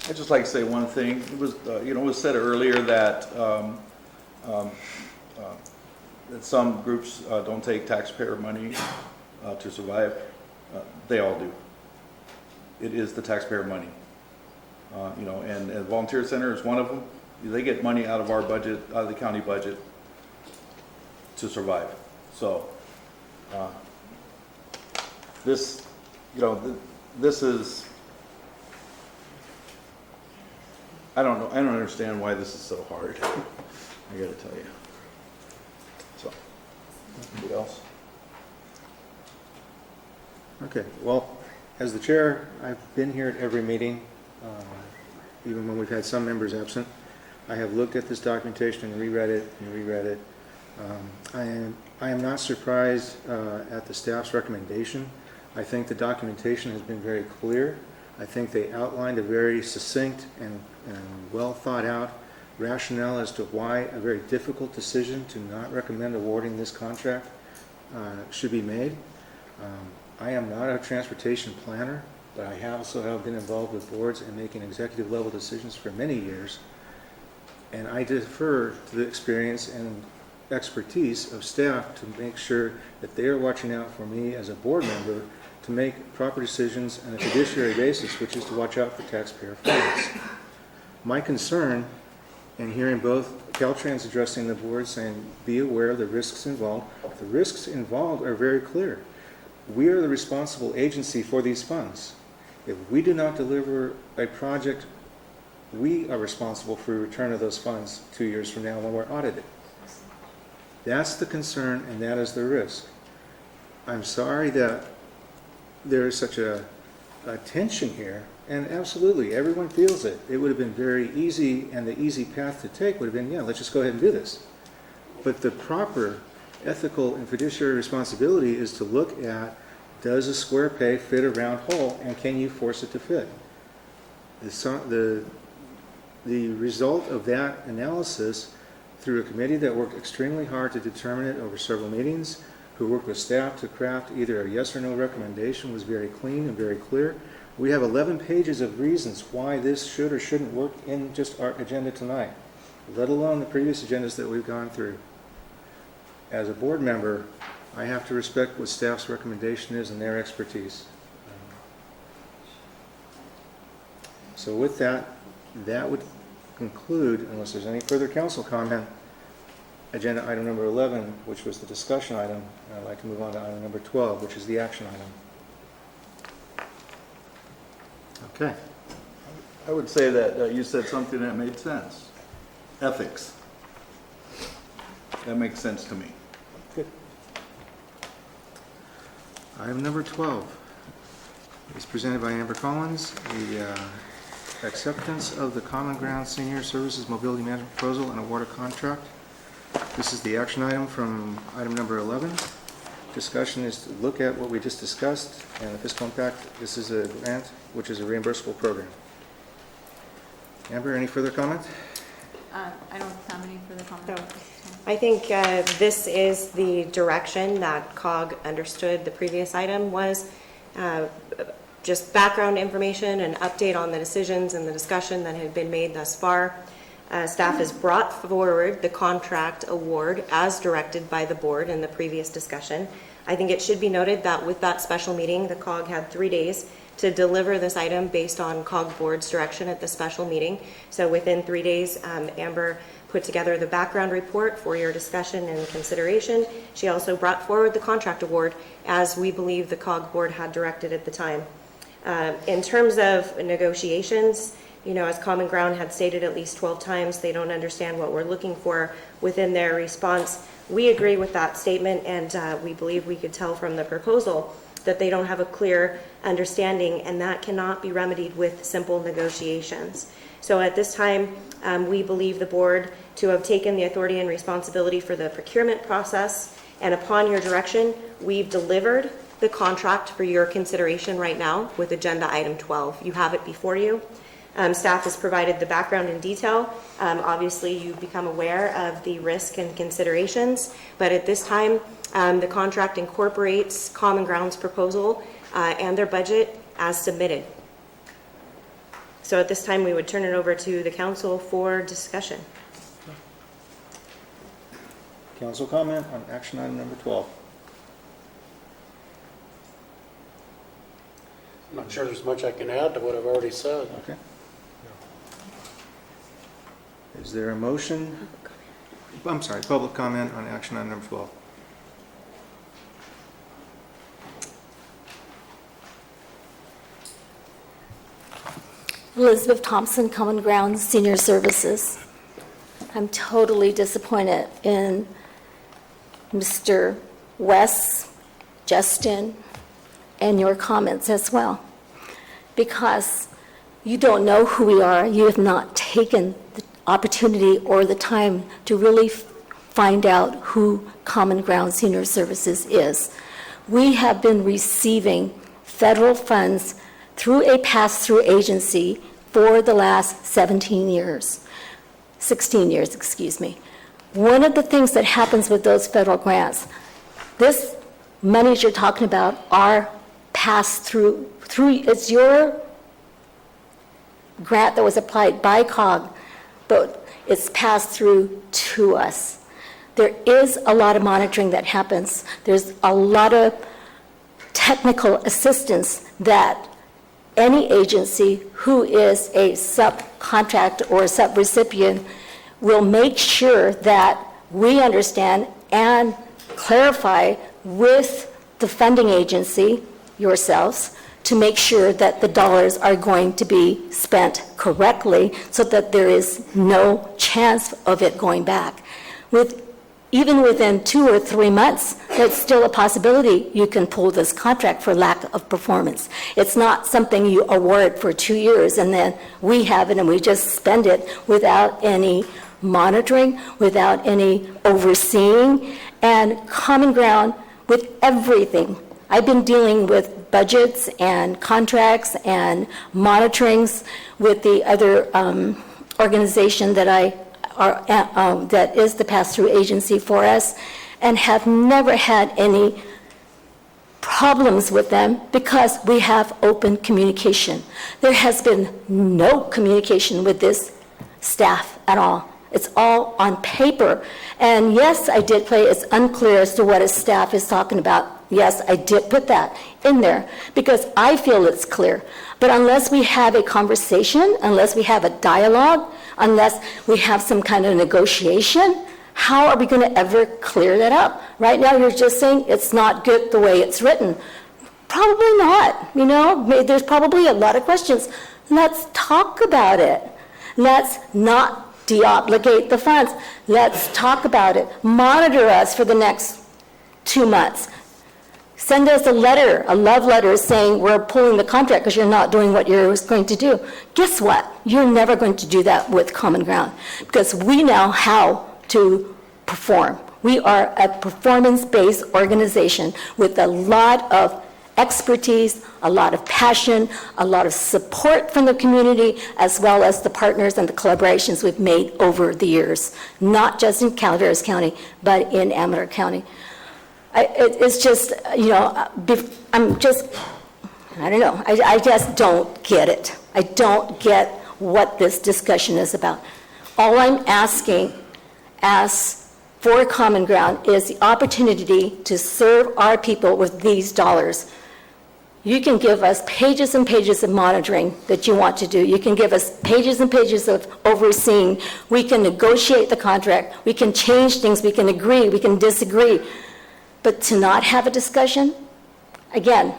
I'd just like to say one thing. It was, it was said earlier that that some groups don't take taxpayer money to survive. They all do. It is the taxpayer money. And Volunteer Center is one of them. They get money out of our budget, out of the county budget, to survive. So this, this is, I don't know, I don't understand why this is so hard. I got to tell you. So, anybody else? Okay, well, as the chair, I've been here at every meeting, even when we've had some members absent. I have looked at this documentation and reread it. I am not surprised at the staff's recommendation. I think the documentation has been very clear. I think they outlined a very succinct and well thought out rationale as to why a very difficult decision to not recommend awarding this contract should be made. I am not a transportation planner, but I also have been involved with boards and making executive level decisions for many years. And I defer to the experience and expertise of staff to make sure that they are watching out for me as a board member to make proper decisions on a fiduciary basis, which is to watch out for taxpayer funds. My concern, and hearing both Caltrans addressing the board saying, be aware of the risks involved. The risks involved are very clear. We are the responsible agency for these funds. If we do not deliver a project, we are responsible for return of those funds 2 years from now when we're audited. That's the concern and that is the risk. I'm sorry that there is such a tension here, and absolutely, everyone feels it. It would have been very easy, and the easy path to take would have been, yeah, let's just go ahead and do this. But the proper ethical and fiduciary responsibility is to look at, does a square peg fit a round hole, and can you force it to fit? The result of that analysis through a committee that worked extremely hard to determine it over several meetings, who worked with staff to craft either a yes or no recommendation, was very clean and very clear. We have 11 pages of reasons why this should or shouldn't work in just our agenda tonight, let alone the previous agendas that we've gone through. As a board member, I have to respect what staff's recommendation is and their expertise. So with that, that would conclude, unless there's any further council comment, agenda item number 11, which was the discussion item. And I'd like to move on to item number 12, which is the action item. Okay. I would say that you said something that made sense. Ethics. That makes sense to me. Good. Item number 12 is presented by Amber Collins, the acceptance of the Common Ground Senior Services Mobility Management Proposal and award a contract. This is the action item from item number 11. Discussion is to look at what we just discussed and the fiscal impact. This is a grant, which is a reimbursable program. Amber, any further comment? I don't have any further comments. I think this is the direction that COG understood the previous item was. Just background information and update on the decisions and the discussion that had been made thus far. Staff has brought forward the contract award as directed by the board in the previous discussion. I think it should be noted that with that special meeting, the COG had 3 days to deliver this item based on COG board's direction at the special meeting. So within 3 days, Amber put together the background report for your discussion and consideration. She also brought forward the contract award as we believe the COG board had directed at the time. In terms of negotiations, as Common Ground had stated at least 12 times, they don't understand what we're looking for within their response. We agree with that statement, and we believe we could tell from the proposal that they don't have a clear understanding, and that cannot be remedied with simple negotiations. So at this time, we believe the board to have taken the authority and responsibility for the procurement process, and upon your direction, we've delivered the contract for your consideration right now with agenda item 12. You have it before you. Staff has provided the background in detail. Obviously, you've become aware of the risk and considerations, but at this time, the contract incorporates Common Ground's proposal and their budget as submitted. So at this time, we would turn it over to the council for discussion. Council comment on action item number 12. I'm not sure there's much I can add to what I've already said. Okay. Is there a motion? I'm sorry, public comment on action item number 12. Elizabeth Thompson, Common Ground Senior Services. I'm totally disappointed in Mr. Wes, Justin, and your comments as well, because you don't know who we are. You have not taken the opportunity or the time to really find out who Common Ground Senior Services is. We have been receiving federal funds through a pass-through agency for the last 16 years, excuse me. One of the things that happens with those federal grants, this monies you're talking about are passed through, it's your grant that was applied by COG, but it's passed through to us. There is a lot of monitoring that happens. There's a lot of technical assistance that any agency who is a subcontractor or a subrecipient will make sure that we understand and clarify with the funding agency, yourselves, to make sure that the dollars are going to be spent correctly so that there is no chance of it going back. Even within 2 or 3 months, there's still a possibility you can pull this contract for lack of performance. It's not something you award for 2 years and then we have it and we just spend it without any monitoring, without any overseeing, and Common Ground with everything. I've been dealing with budgets and contracts and monitorings with the other organization that that is the pass-through agency for us, and have never had any problems with them because we have open communication. There has been no communication with this staff at all. It's all on paper. And yes, I did play, it's unclear as to what a staff is talking about. Yes, I did put that in there because I feel it's clear. But unless we have a conversation, unless we have a dialogue, unless we have some kind of negotiation, how are we going to ever clear that up? Right now, you're just saying it's not good the way it's written. Probably not. There's probably a lot of questions. Let's talk about it. Let's not deobligate the funds. Let's talk about it. Monitor us for the next 2 months. Send us a letter, a love letter saying we're pulling the contract because you're not doing what you're going to do. Guess what? You're never going to do that with Common Ground because we know how to perform. We are a performance-based organization with a lot of expertise, a lot of passion, a lot of support from the community, as well as the partners and the collaborations we've made over the years, not just in Calaveras County, but in Amador County. It's just, I don't know, I just don't get it. I don't get what this discussion is about. All I'm asking for Common Ground is the opportunity to serve our people with these dollars. You can give us pages and pages of monitoring that you want to do. You can give us pages and pages of overseeing. We can negotiate the contract. We can change things. We can agree. We can disagree. But to not have a discussion, again,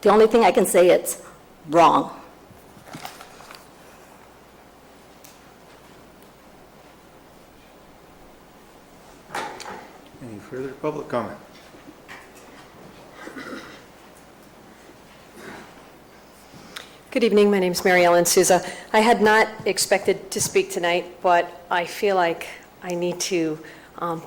the only thing I can say, it's wrong. Any further public comment? Good evening, my name is Mary Ellen Souza. I had not expected to speak tonight, but I feel like I need to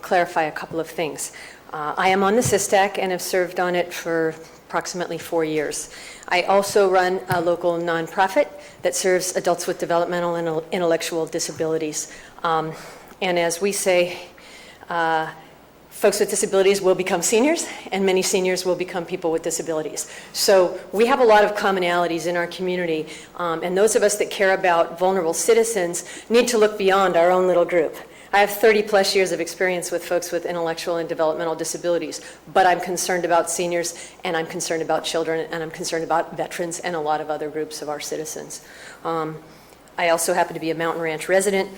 clarify a couple of things. I am on the SISTAC and have served on it for approximately 4 years. I also run a local nonprofit that serves adults with developmental and intellectual disabilities. And as we say, folks with disabilities will become seniors, and many seniors will become people with disabilities. So we have a lot of commonalities in our community, and those of us that care about vulnerable citizens need to look beyond our own little group. I have 30-plus years of experience with folks with intellectual and developmental disabilities, but I'm concerned about seniors, and I'm concerned about children, and I'm concerned about veterans and a lot of other groups of our citizens. I also happen to be a Mountain Ranch resident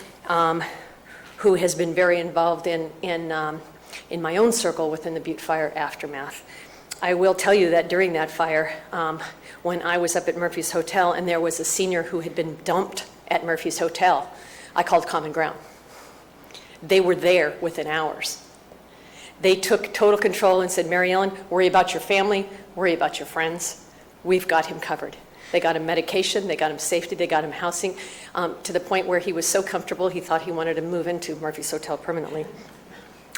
who has been very involved in my own circle within the Butte Fire aftermath. I will tell you that during that fire, when I was up at Murphy's Hotel and there was a senior who had been dumped at Murphy's Hotel, I called Common Ground. They were there within hours. They took total control and said, Mary Ellen, worry about your family, worry about your friends. We've got him covered. They got him medication, they got him safety, they got him housing, to the point where he was so comfortable he thought he wanted to move into Murphy's Hotel permanently.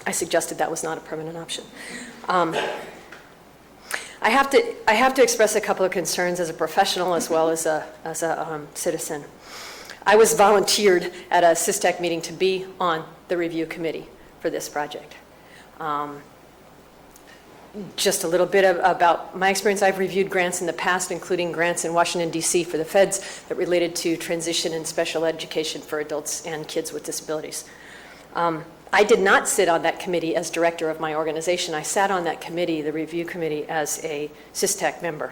I suggested that was not a permanent option. I have to express a couple of concerns as a professional as well as a citizen. I was volunteered at a SISTAC meeting to be on the review committee for this project. Just a little bit about my experience. I've reviewed grants in the past, including grants in Washington, D.C. for the feds that related to transition and special education for adults and kids with disabilities. I did not sit on that committee as director of my organization. I sat on that committee, the review committee, as a SISTAC member.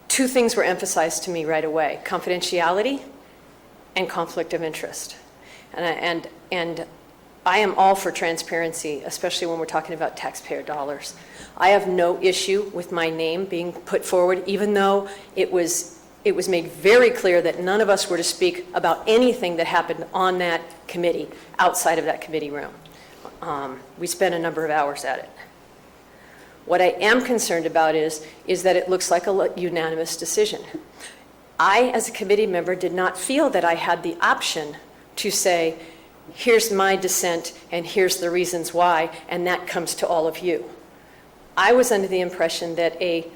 Two things were emphasized to me right away: confidentiality and conflict of interest. And I am all for transparency, especially when we're talking about taxpayer dollars. I have no issue with my name being put forward, even though it was made very clear that none of us were to speak about anything that happened on that committee outside of that committee room. We spent a number of hours at it. What I am concerned about is that it looks like a unanimous decision. I, as a committee member, did not feel that I had the option to say, here's my dissent and here's the reasons why, and that comes to all of you. I was under the impression that a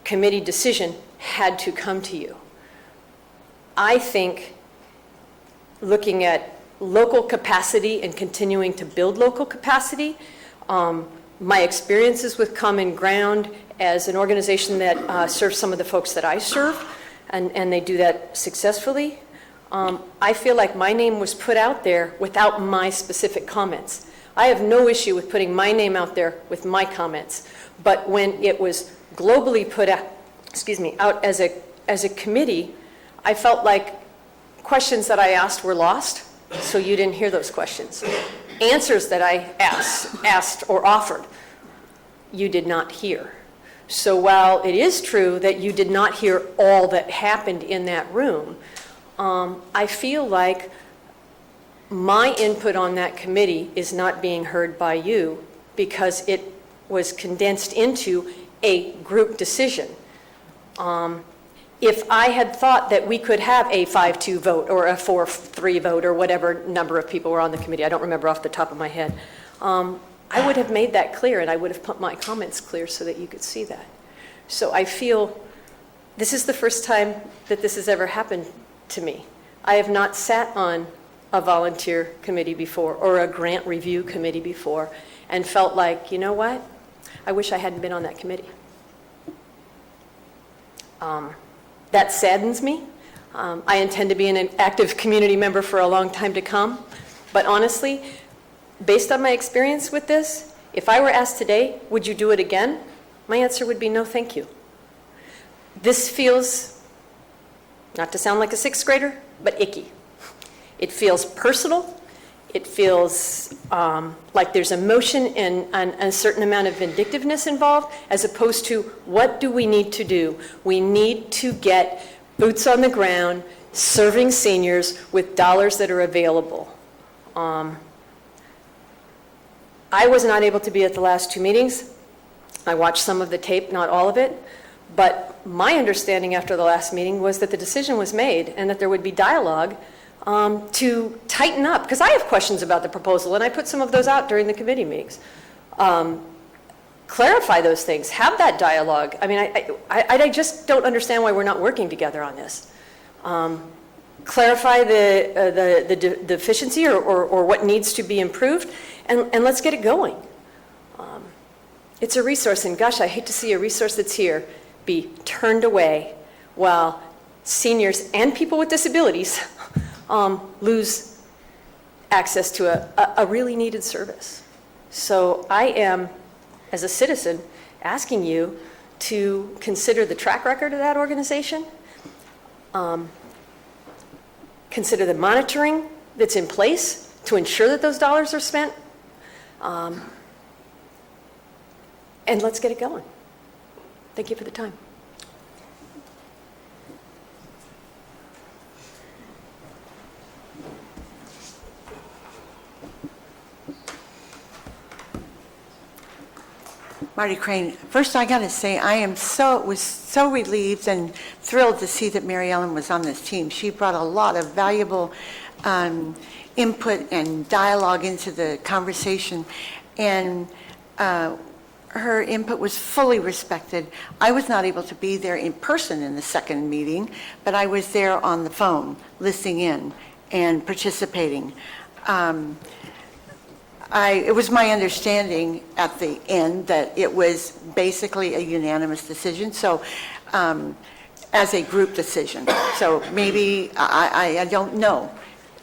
committee decision had to come to you. I think looking at local capacity and continuing to build local capacity, my experiences with Common Ground as an organization that serves some of the folks that I serve, and they do that successfully, I feel like my name was put out there without my specific comments. I have no issue with putting my name out there with my comments, but when it was globally put out, out as a committee, I felt like questions that I asked were lost, so you didn't hear those questions. Answers that I asked or offered, you did not hear. So while it is true that you did not hear all that happened in that room, I feel like my input on that committee is not being heard by you because it was condensed into a group decision. If I had thought that we could have a 5-2 vote or a 4-3 vote or whatever number of people were on the committee, I don't remember off the top of my head, I would have made that clear and I would have put my comments clear so that you could see that. So I feel this is the first time that this has ever happened to me. I have not sat on a volunteer committee before or a grant review committee before and felt like, you know what, I wish I hadn't been on that committee. That saddens me. I intend to be an active community member for a long time to come. But honestly, based on my experience with this, if I were asked today, would you do it again? My answer would be no, thank you. This feels, not to sound like a sixth grader, but icky. It feels personal. It feels like there's emotion and a certain amount of vindictiveness involved, as opposed to what do we need to do? We need to get boots on the ground, serving seniors with dollars that are available. I was not able to be at the last two meetings. I watched some of the tape, not all of it. But my understanding after the last meeting was that the decision was made and that there would be dialogue to tighten up, because I have questions about the proposal, and I put some of those out during the committee meetings. Clarify those things, have that dialogue. I mean, I just don't understand why we're not working together on this. Clarify the deficiency or what needs to be improved, and let's get it going. It's a resource, and gosh, I hate to see a resource that's here be turned away while seniors and people with disabilities lose access to a really needed service. So I am, as a citizen, asking you to consider the track record of that organization, consider the monitoring that's in place to ensure that those dollars are spent, and let's get it going. Thank you for the time. Marty Crane, first I got to say I was so relieved and thrilled to see that Mary Ellen was on this team. She brought a lot of valuable input and dialogue into the conversation, and her input was fully respected. I was not able to be there in person in the second meeting, but I was there on the phone, listening in and participating. It was my understanding at the end that it was basically a unanimous decision, so as a group decision. So maybe, I don't know.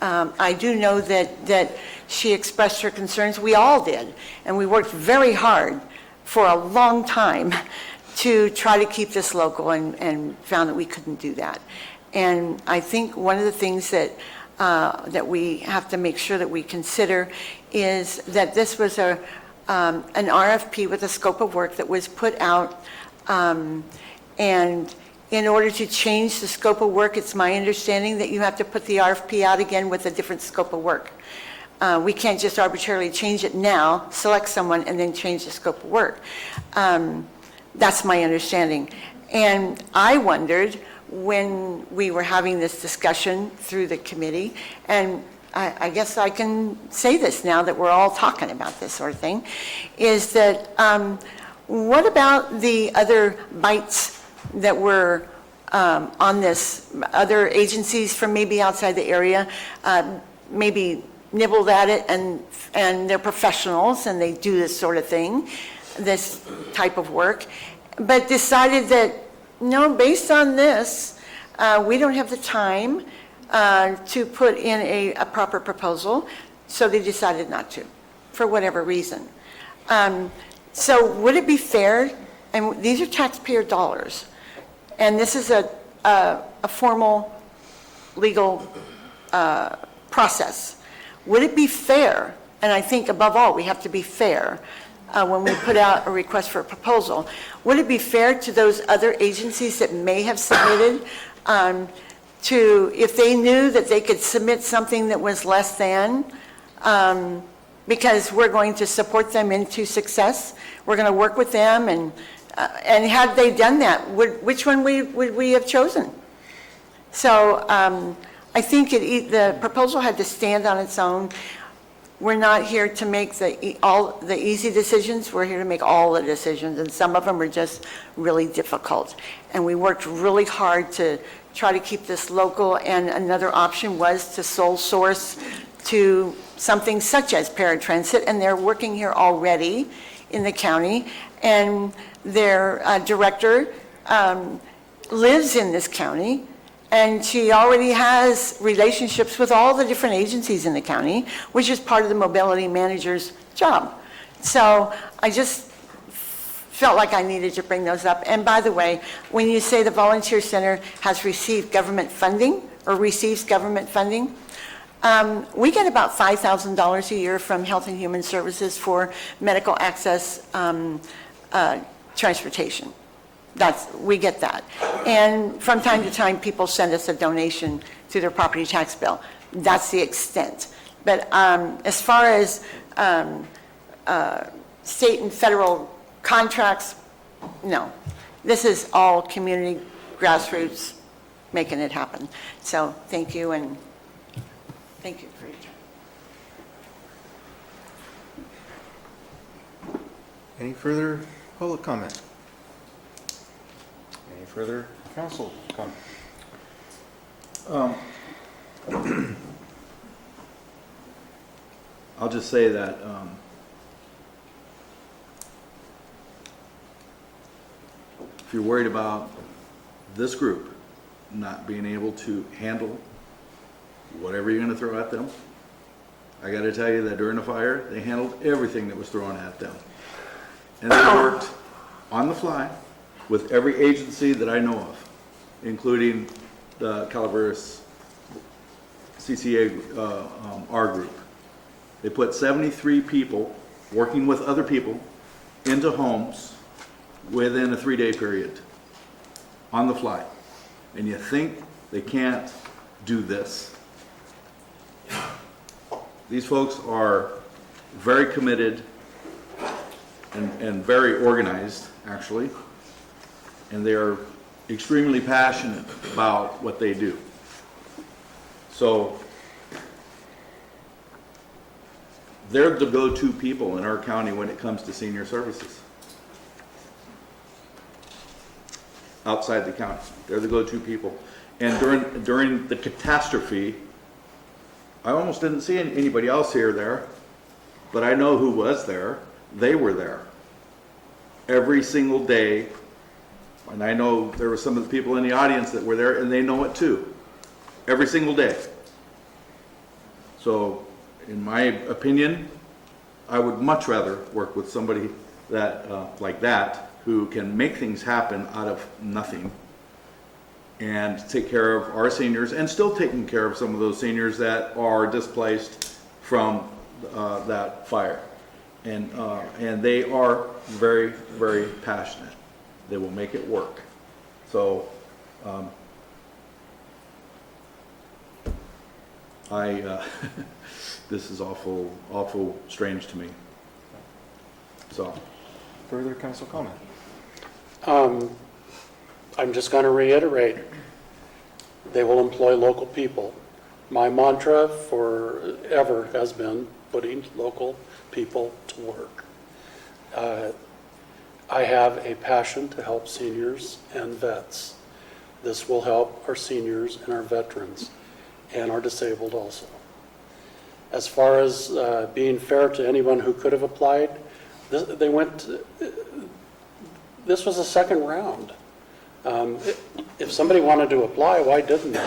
I do know that she expressed her concerns. We all did, and we worked very hard for a long time to try to keep this local, and found that we couldn't do that. And I think one of the things that we have to make sure that we consider is that this was an RFP with a scope of work that was put out, and in order to change the scope of work, it's my understanding that you have to put the RFP out again with a different scope of work. We can't just arbitrarily change it now, select someone, and then change the scope of work. That's my understanding. And I wondered, when we were having this discussion through the committee, and I guess I can say this now that we're all talking about this sort of thing, is that what about the other bites that were on this, other agencies from maybe outside the area, maybe nibbled at it, and they're professionals and they do this sort of thing, this type of work, but decided that, no, based on this, we don't have the time to put in a proper proposal, so they decided not to, for whatever reason. So would it be fair, and these are taxpayer dollars, and this is a formal legal process. Would it be fair, and I think above all we have to be fair when we put out a request for a proposal, would it be fair to those other agencies that may have submitted to, if they knew that they could submit something that was less than, because we're going to support them into success, we're going to work with them, and had they done that, which one would we have chosen? So I think the proposal had to stand on its own. We're not here to make all the easy decisions. We're here to make all the decisions, and some of them are just really difficult. And we worked really hard to try to keep this local, and another option was to sole source to something such as paratransit, and they're working here already in the county, and their director lives in this county, and she already has relationships with all the different agencies in the county, which is part of the mobility manager's job. So I just felt like I needed to bring those up. And by the way, when you say the volunteer center has received government funding or receives government funding, we get about $5,000 a year from Health and Human Services for medical access transportation. We get that. And from time to time, people send us a donation through their property tax bill. That's the extent. But as far as state and federal contracts, no. This is all community grassroots making it happen. So thank you, and thank you for your time. Any further public comment? Any further council comment? I'll just say that if you're worried about this group not being able to handle whatever you're going to throw at them, I got to tell you that during the fire, they handled everything that was thrown at them. And they worked on the fly with every agency that I know of, including the Calaveras CCA R group. They put 73 people working with other people into homes within a 3-day period on the fly. And you think they can't do this? These folks are very committed and very organized, actually, and they are extremely passionate about what they do. So they're the go-to people in our county when it comes to senior services. Outside the county, they're the go-to people. And during the catastrophe, I almost didn't see anybody else here there, but I know who was there. They were there every single day, and I know there were some of the people in the audience that were there, and they know it too, every single day. So, in my opinion, I would much rather work with somebody that like that, who can make things happen out of nothing and take care of our seniors, and still taking care of some of those seniors that are displaced from that fire. And they are very, very passionate. They will make it work. So this is awful strange to me. So, Further council comment? I'm just going to reiterate, they will employ local people. My mantra forever has been putting local people to work. I have a passion to help seniors and vets. This will help our seniors and our veterans and our disabled also. As far as being fair to anyone who could have applied, this was a second round. If somebody wanted to apply, why didn't they?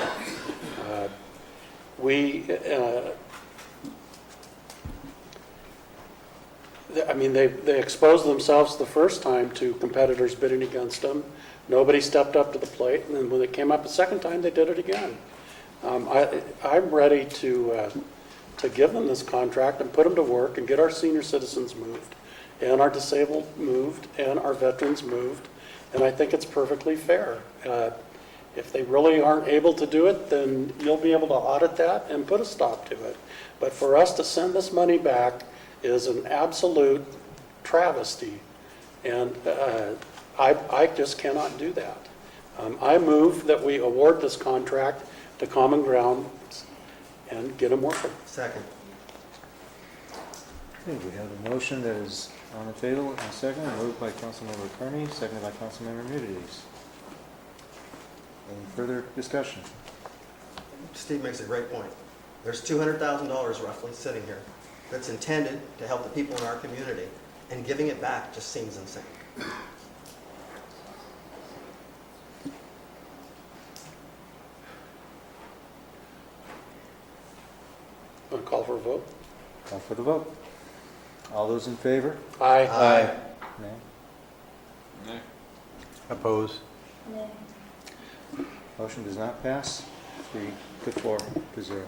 They exposed themselves the first time to competitors bidding against them. Nobody stepped up to the plate, and then when it came up a second time, they did it again. I'm ready to give them this contract and put them to work and get our senior citizens moved, and our disabled moved, and our veterans moved, and I think it's perfectly fair. If they really aren't able to do it, then you'll be able to audit that and put a stop to it. But for us to send this money back is an absolute travesty, and I just cannot do that. I move that we award this contract to Common Ground and get them working. Second. Okay, we have a motion that is on the table, and a second, moved by Councilmember Kearney, seconded by Councilmember Mudis. Any further discussion? Steve makes a great point. There's $200,000 roughly sitting here that's intended to help the people in our community, and giving it back just seems insane. Want to call for a vote? Call for the vote. All those in favor? Aye. Aye. Nay? Aye. Oppose? Motion does not pass. 3 to 4 to 0.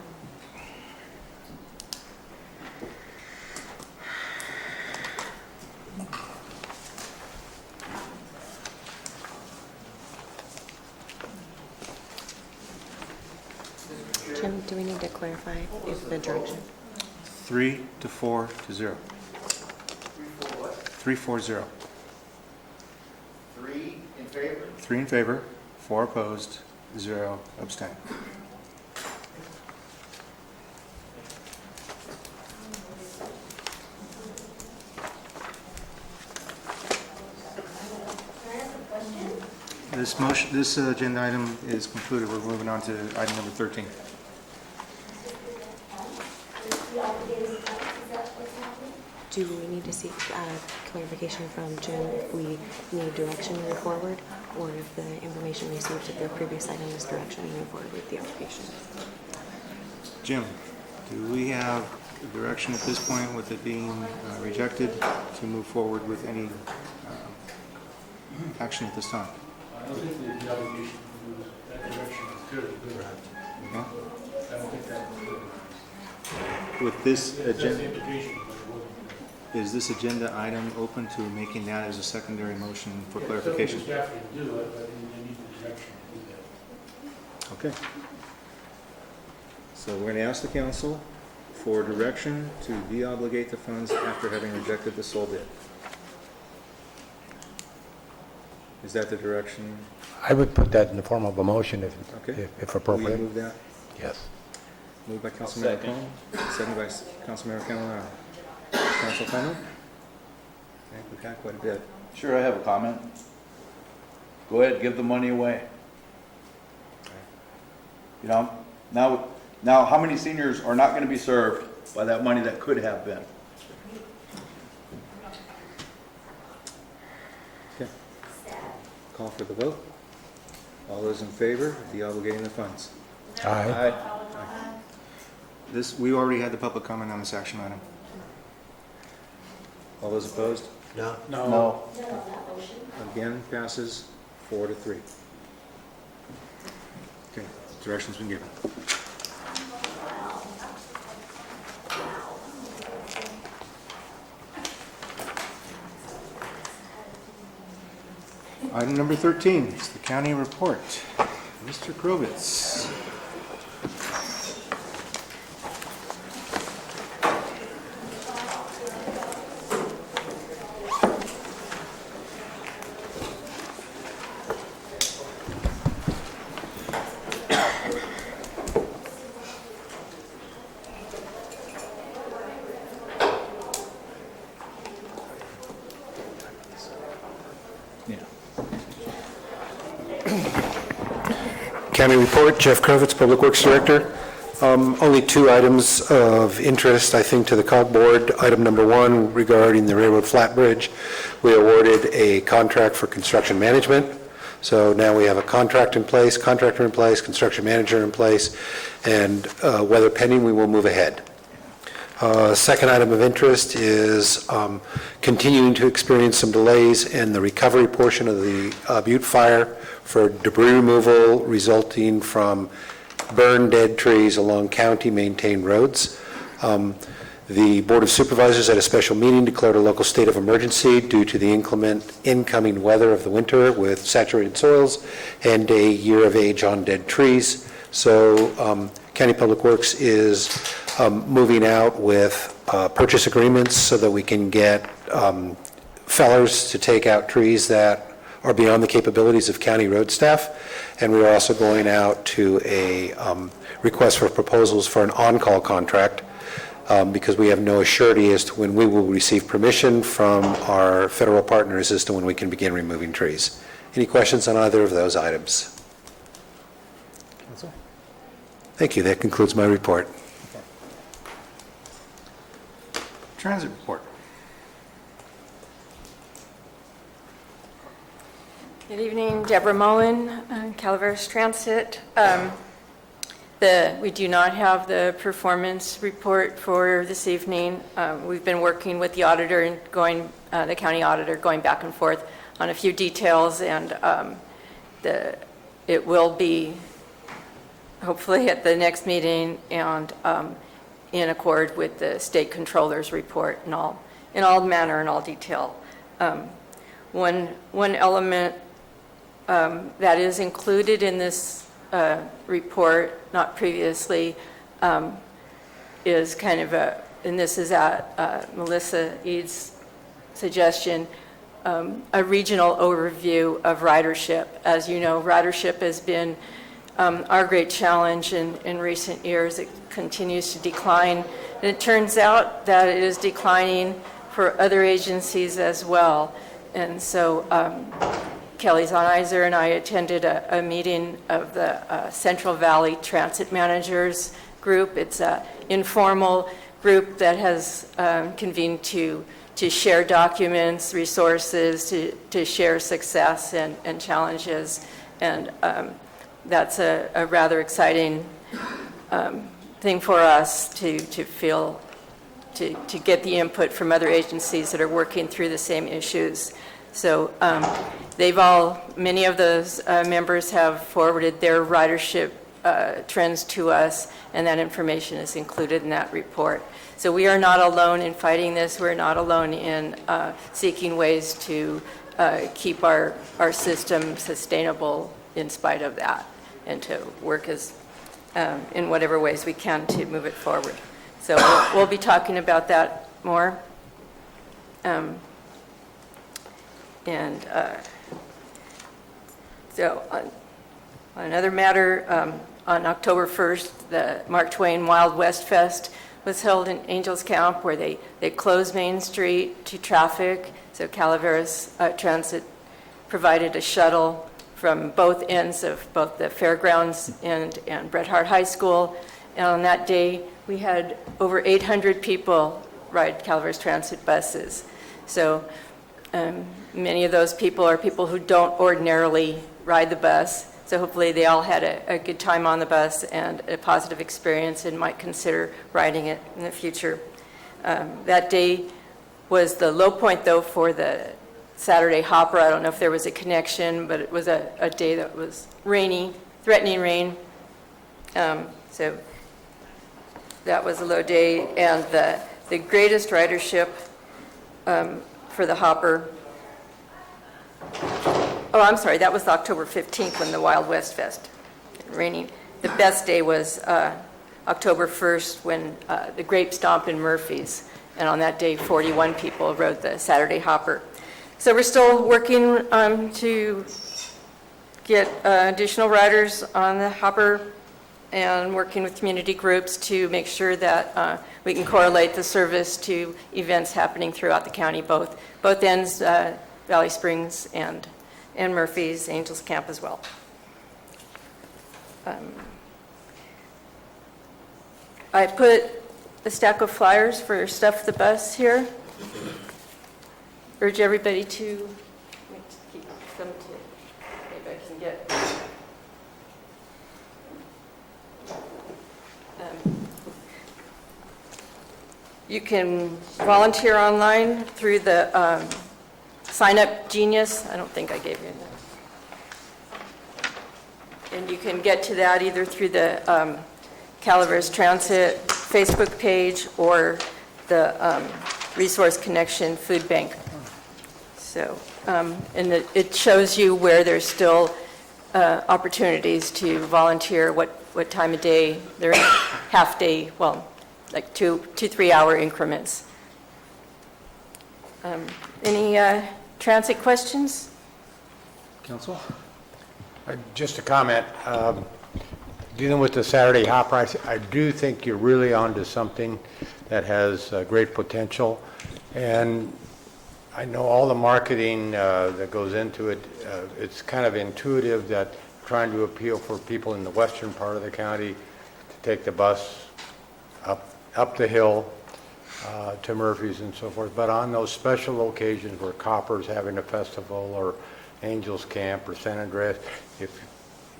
Jim, do we need to clarify if the direction? 3 to 4 to 0. 3, 4, 0. 3 in favor? 3 in favor, 4 opposed, 0 abstain. This agenda item is concluded. We're moving on to item number 13. Do we need to seek clarification from Jim if we need direction to move forward, or if the information received at the previous item is direction to move forward with the application? Jim, do we have direction at this point with it being rejected to move forward with any action at this time? I don't think the obligation to move that direction is clearly good. Okay. I don't think that was good. With this That's the agenda, implication, but it wasn't good. is this agenda item open to making that as a secondary motion for clarification? Something the staff can do it, but they need the direction to do that. Okay. So we're going to ask the council for direction to deobligate the funds after having rejected the sole bid. Is that the direction? I would put that in the form of a motion Okay. if Will appropriate. you move that? Yes. Moved by Councilmember Cohen, seconded by Councilmember Catalano. Council comment? I think we've had quite a bit. Sure, I have a comment. Go ahead, give the money away. You know, now how many seniors are not going to be served by that money that could have been? Okay. Call for the vote. All those in favor of deobligating the funds? Aye. We already had the public comment on this action item. All those opposed? No? No. Again, passes 4 to 3. Okay, direction's been given. Item number 13 is the county report. Mr. Krovitz. County report, Jeff Krovitz, Public Works Director. Only 2 items of interest, I think, to the COG Board. Item number 1 regarding the railroad flat bridge. We awarded a contract for construction management. So now we have a contractor in place, construction manager in place, and weather pending, we will move ahead. Second item of interest is continuing to experience some delays in the recovery portion of the Butte Fire for debris removal resulting from burned dead trees along county-maintained roads. The Board of Supervisors at a special meeting declared a local state of emergency due to the inclement incoming weather of the winter with saturated soils and a year of age on dead trees. So County Public Works is moving out with purchase agreements so that we can get fellers to take out trees that are beyond the capabilities of county road staff. And we are also going out to a request for proposals for an on-call contract because we have no assurity as to when we will receive permission from our federal partners as to when we can begin removing trees. Any questions on either of those items? Thank you. That concludes my report. Transit report. Good evening, Deborah Mullen, Calaveras Transit. We do not have the performance report for this evening. We've been working with the auditor and the county auditor, going back and forth a few details, and it will be hopefully at the next meeting and in accord with the state controller's report in all manner and all detail. One element that is included in this report, not previously, is kind of and this is at Melissa Eads' suggestion, a regional overview of ridership. As you know, ridership has been our great challenge in recent years. It continues to decline, and it turns out that it is declining for other agencies as well. And so Kelly Zonizer and I attended a meeting of the Central Valley Transit Managers Group. It's an informal group that has convened to share documents, resources, to share success and challenges. And that's a rather exciting thing for us to feel, to get the input from other agencies that are working through the same issues. So many of those members have forwarded their ridership trends to us, and that information is included in that report. So we are not alone in fighting this. We're not alone in seeking ways to keep our system sustainable in spite of that, and to work in whatever ways we can to move it forward. So we'll be talking about that more. So on another matter, on October 1st, the Mark Twain Wild West Fest was held in Angels Camp, where they closed Main Street to traffic. So Calaveras Transit provided a shuttle from both ends of both the fairgrounds and Bret Harte High School. And on that day, we had over 800 people ride Calaveras Transit buses. So many of those people are people who don't ordinarily ride the bus. So hopefully they all had a good time on the bus and a positive experience and might consider riding it in the future. That day was the low point, though, for the Saturday Hopper. I don't know if there was a connection, but it was a day that was rainy, threatening rain. So that was a low day. And the greatest ridership for the Hopper, oh, I'm sorry, that was October 15th when the Wild West Fest, raining. The best day was October 1st when the Grape Stomp in Murphy's, and on that day 41 people rode the Saturday Hopper. So we're still working to get additional riders on the Hopper and working with community groups to make sure that we can correlate the service to events happening throughout the county, both ends, Valley Springs and Murphy's, Angels Camp as well. I put a stack of flyers for Stuff the Bus here. Urge everybody to keep some to, maybe I can get. You can volunteer online through the Sign Up Genius. I don't think I gave you that. And you can get to that either through the Calaveras Transit Facebook page or the Resource Connection Food Bank. So, and it shows you where there's still opportunities to volunteer, what time of day. They're in half day, well, like 2-3 hour increments. Any transit questions? Council? Just a comment. Dealing with the Saturday Hopper, I do think you're really onto something that has great potential. And I know all the marketing that goes into it. It's kind of intuitive that trying to appeal for people in the western part of the county to take the bus up the hill to Murphy's and so forth. But on those special occasions where Copper's having a festival or Angels Camp or San Andreas, if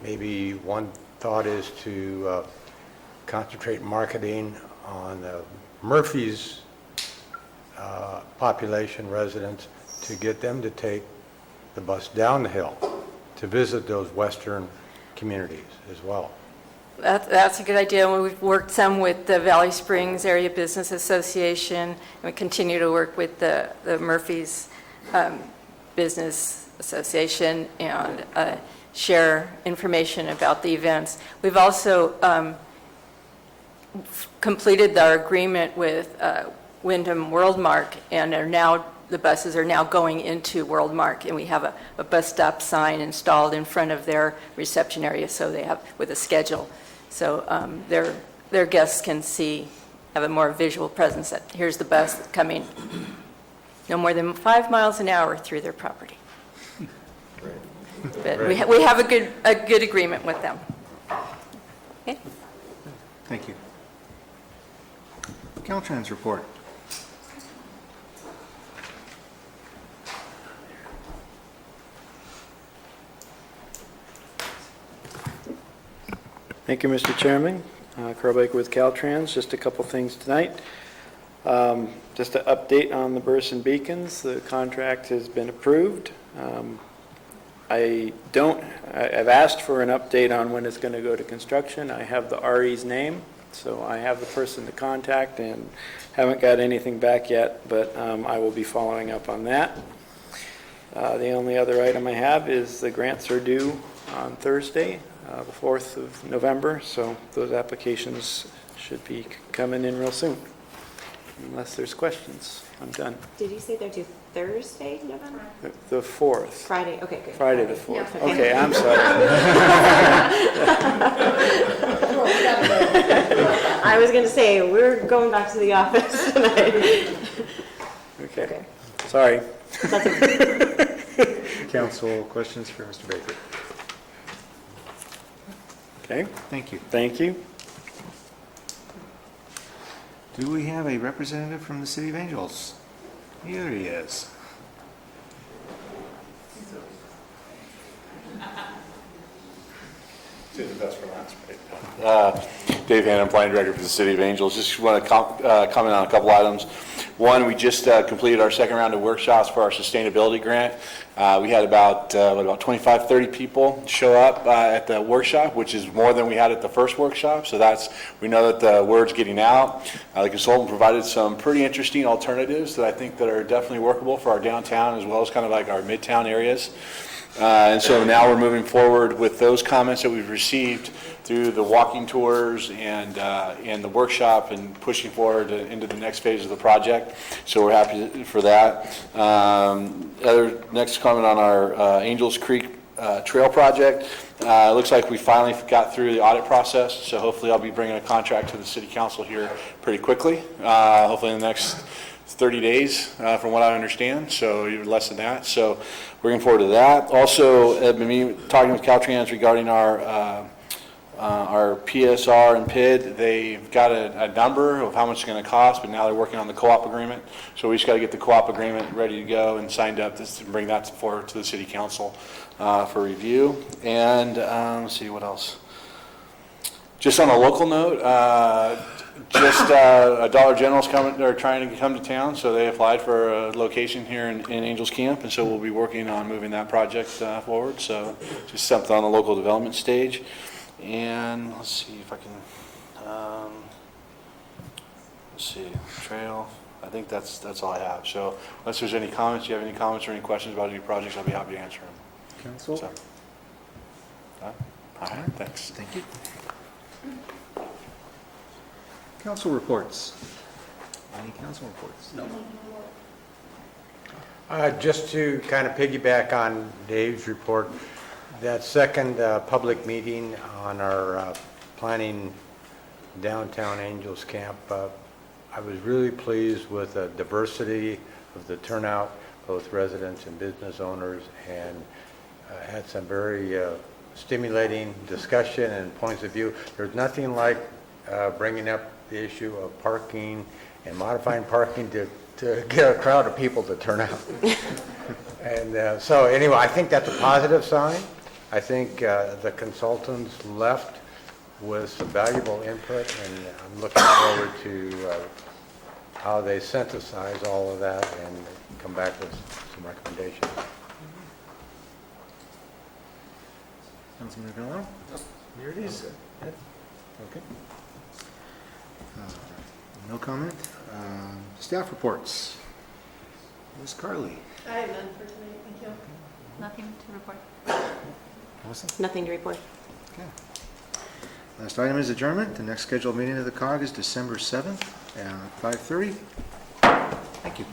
maybe one thought is to concentrate marketing on Murphy's population residents to get them to take the bus down the hill to visit those western communities as well. That's a good idea. We've worked some with the Valley Springs Area Business Association, and we continue to work with the Murphy's Business Association and share information about the events. We've also completed our agreement with Wyndham Worldmark, and the buses are now going into Worldmark, and we have a bus stop sign installed in front of their reception area, so they have with a schedule. So their guests can have a more visual presence that here's the bus that's coming no more than 5 miles an hour through their property. But we have a good agreement with them. Okay. Thank you. Caltrans report. Thank you, Mr. Chairman. Carl Baker with Caltrans. Just a couple things tonight. Just an update on the Burson beacons. The contract has been approved. I've asked for an update on when it's going to go to construction. I have the RE's name, so I have the person to contact and haven't got anything back yet, but I will be following up on that. The only other item I have is the grants are due on Thursday, the 4th of November, so those applications should be coming in real soon. Unless there's questions, I'm done. Did you say they're due Thursday, November? The 4th. Friday, okay, good. Friday the 4th. Yeah, Okay, I'm sorry. I was going to say, we're going back to the office tonight. Okay, sorry. Council questions for Mr. Baker? Okay. Thank you. Thank you. Do we have a representative from the City of Angels? Here he is. Save the best for last, right? Dave Hannon, Planning Director for the City of Angels. Just want to comment on a couple items. One, we just completed our second round of workshops for our sustainability grant. We had about 25, 30 people show up at the workshop, which is more than we had at the first workshop. So we know that the word's getting out. The consultant provided some pretty interesting alternatives that I think that are definitely workable for our downtown as well as kind of like our midtown areas. And so now we're moving forward with those comments that we've received through the walking tours and the workshop and pushing forward into the next phase of the project. So we're happy for that. Next comment on our Angels Creek Trail project. It looks like we finally got through the audit process, so hopefully I'll be bringing a contract to the City Council here pretty quickly, hopefully in the next 30 days from what I understand, so even less than that. So we're looking forward to that. Also, I've been talking with Caltrans regarding our PSR and PID. They've got a number of how much it's going to cost, but now they're working on the co-op agreement. So we just got to get the co-op agreement ready to go and signed up to bring that forward to the City Council for review. And let's see, what else? Just on a local note, a Dollar General's they're trying to come to town, so they applied for a location here in Angels Camp, and so we'll be working on moving that project forward. So just something on the local development stage. And let's see if I can, let's see, trail. I think that's all I have. So unless there's any comments, you have any comments or any questions about any projects, I'll be happy to answer them. Council? So, all right, thanks. Thank you. Council reports. Any council reports? No. Just to kind of piggyback on Dave's report, that second public meeting on our planning downtown Angels Camp, I was really pleased with the diversity of the turnout, both residents and business owners, and had some very stimulating discussion and points of view. There's nothing like bringing up the issue of parking and modifying parking to get a crowd of people to turn out. And so anyway, I think that's a positive sign. I think the consultants left with some valuable input, and I'm looking forward to how they synthesize all of that and come back with some recommendations. Councilman Navarro? Here it is. Okay. No comment. Staff reports. Ms. Carly? I have none for tonight, thank you. Nothing to report. Melissa? Nothing to report. Okay. Last item is adjournment. The next scheduled meeting of the COG is December 7th at 5:30. Thank you.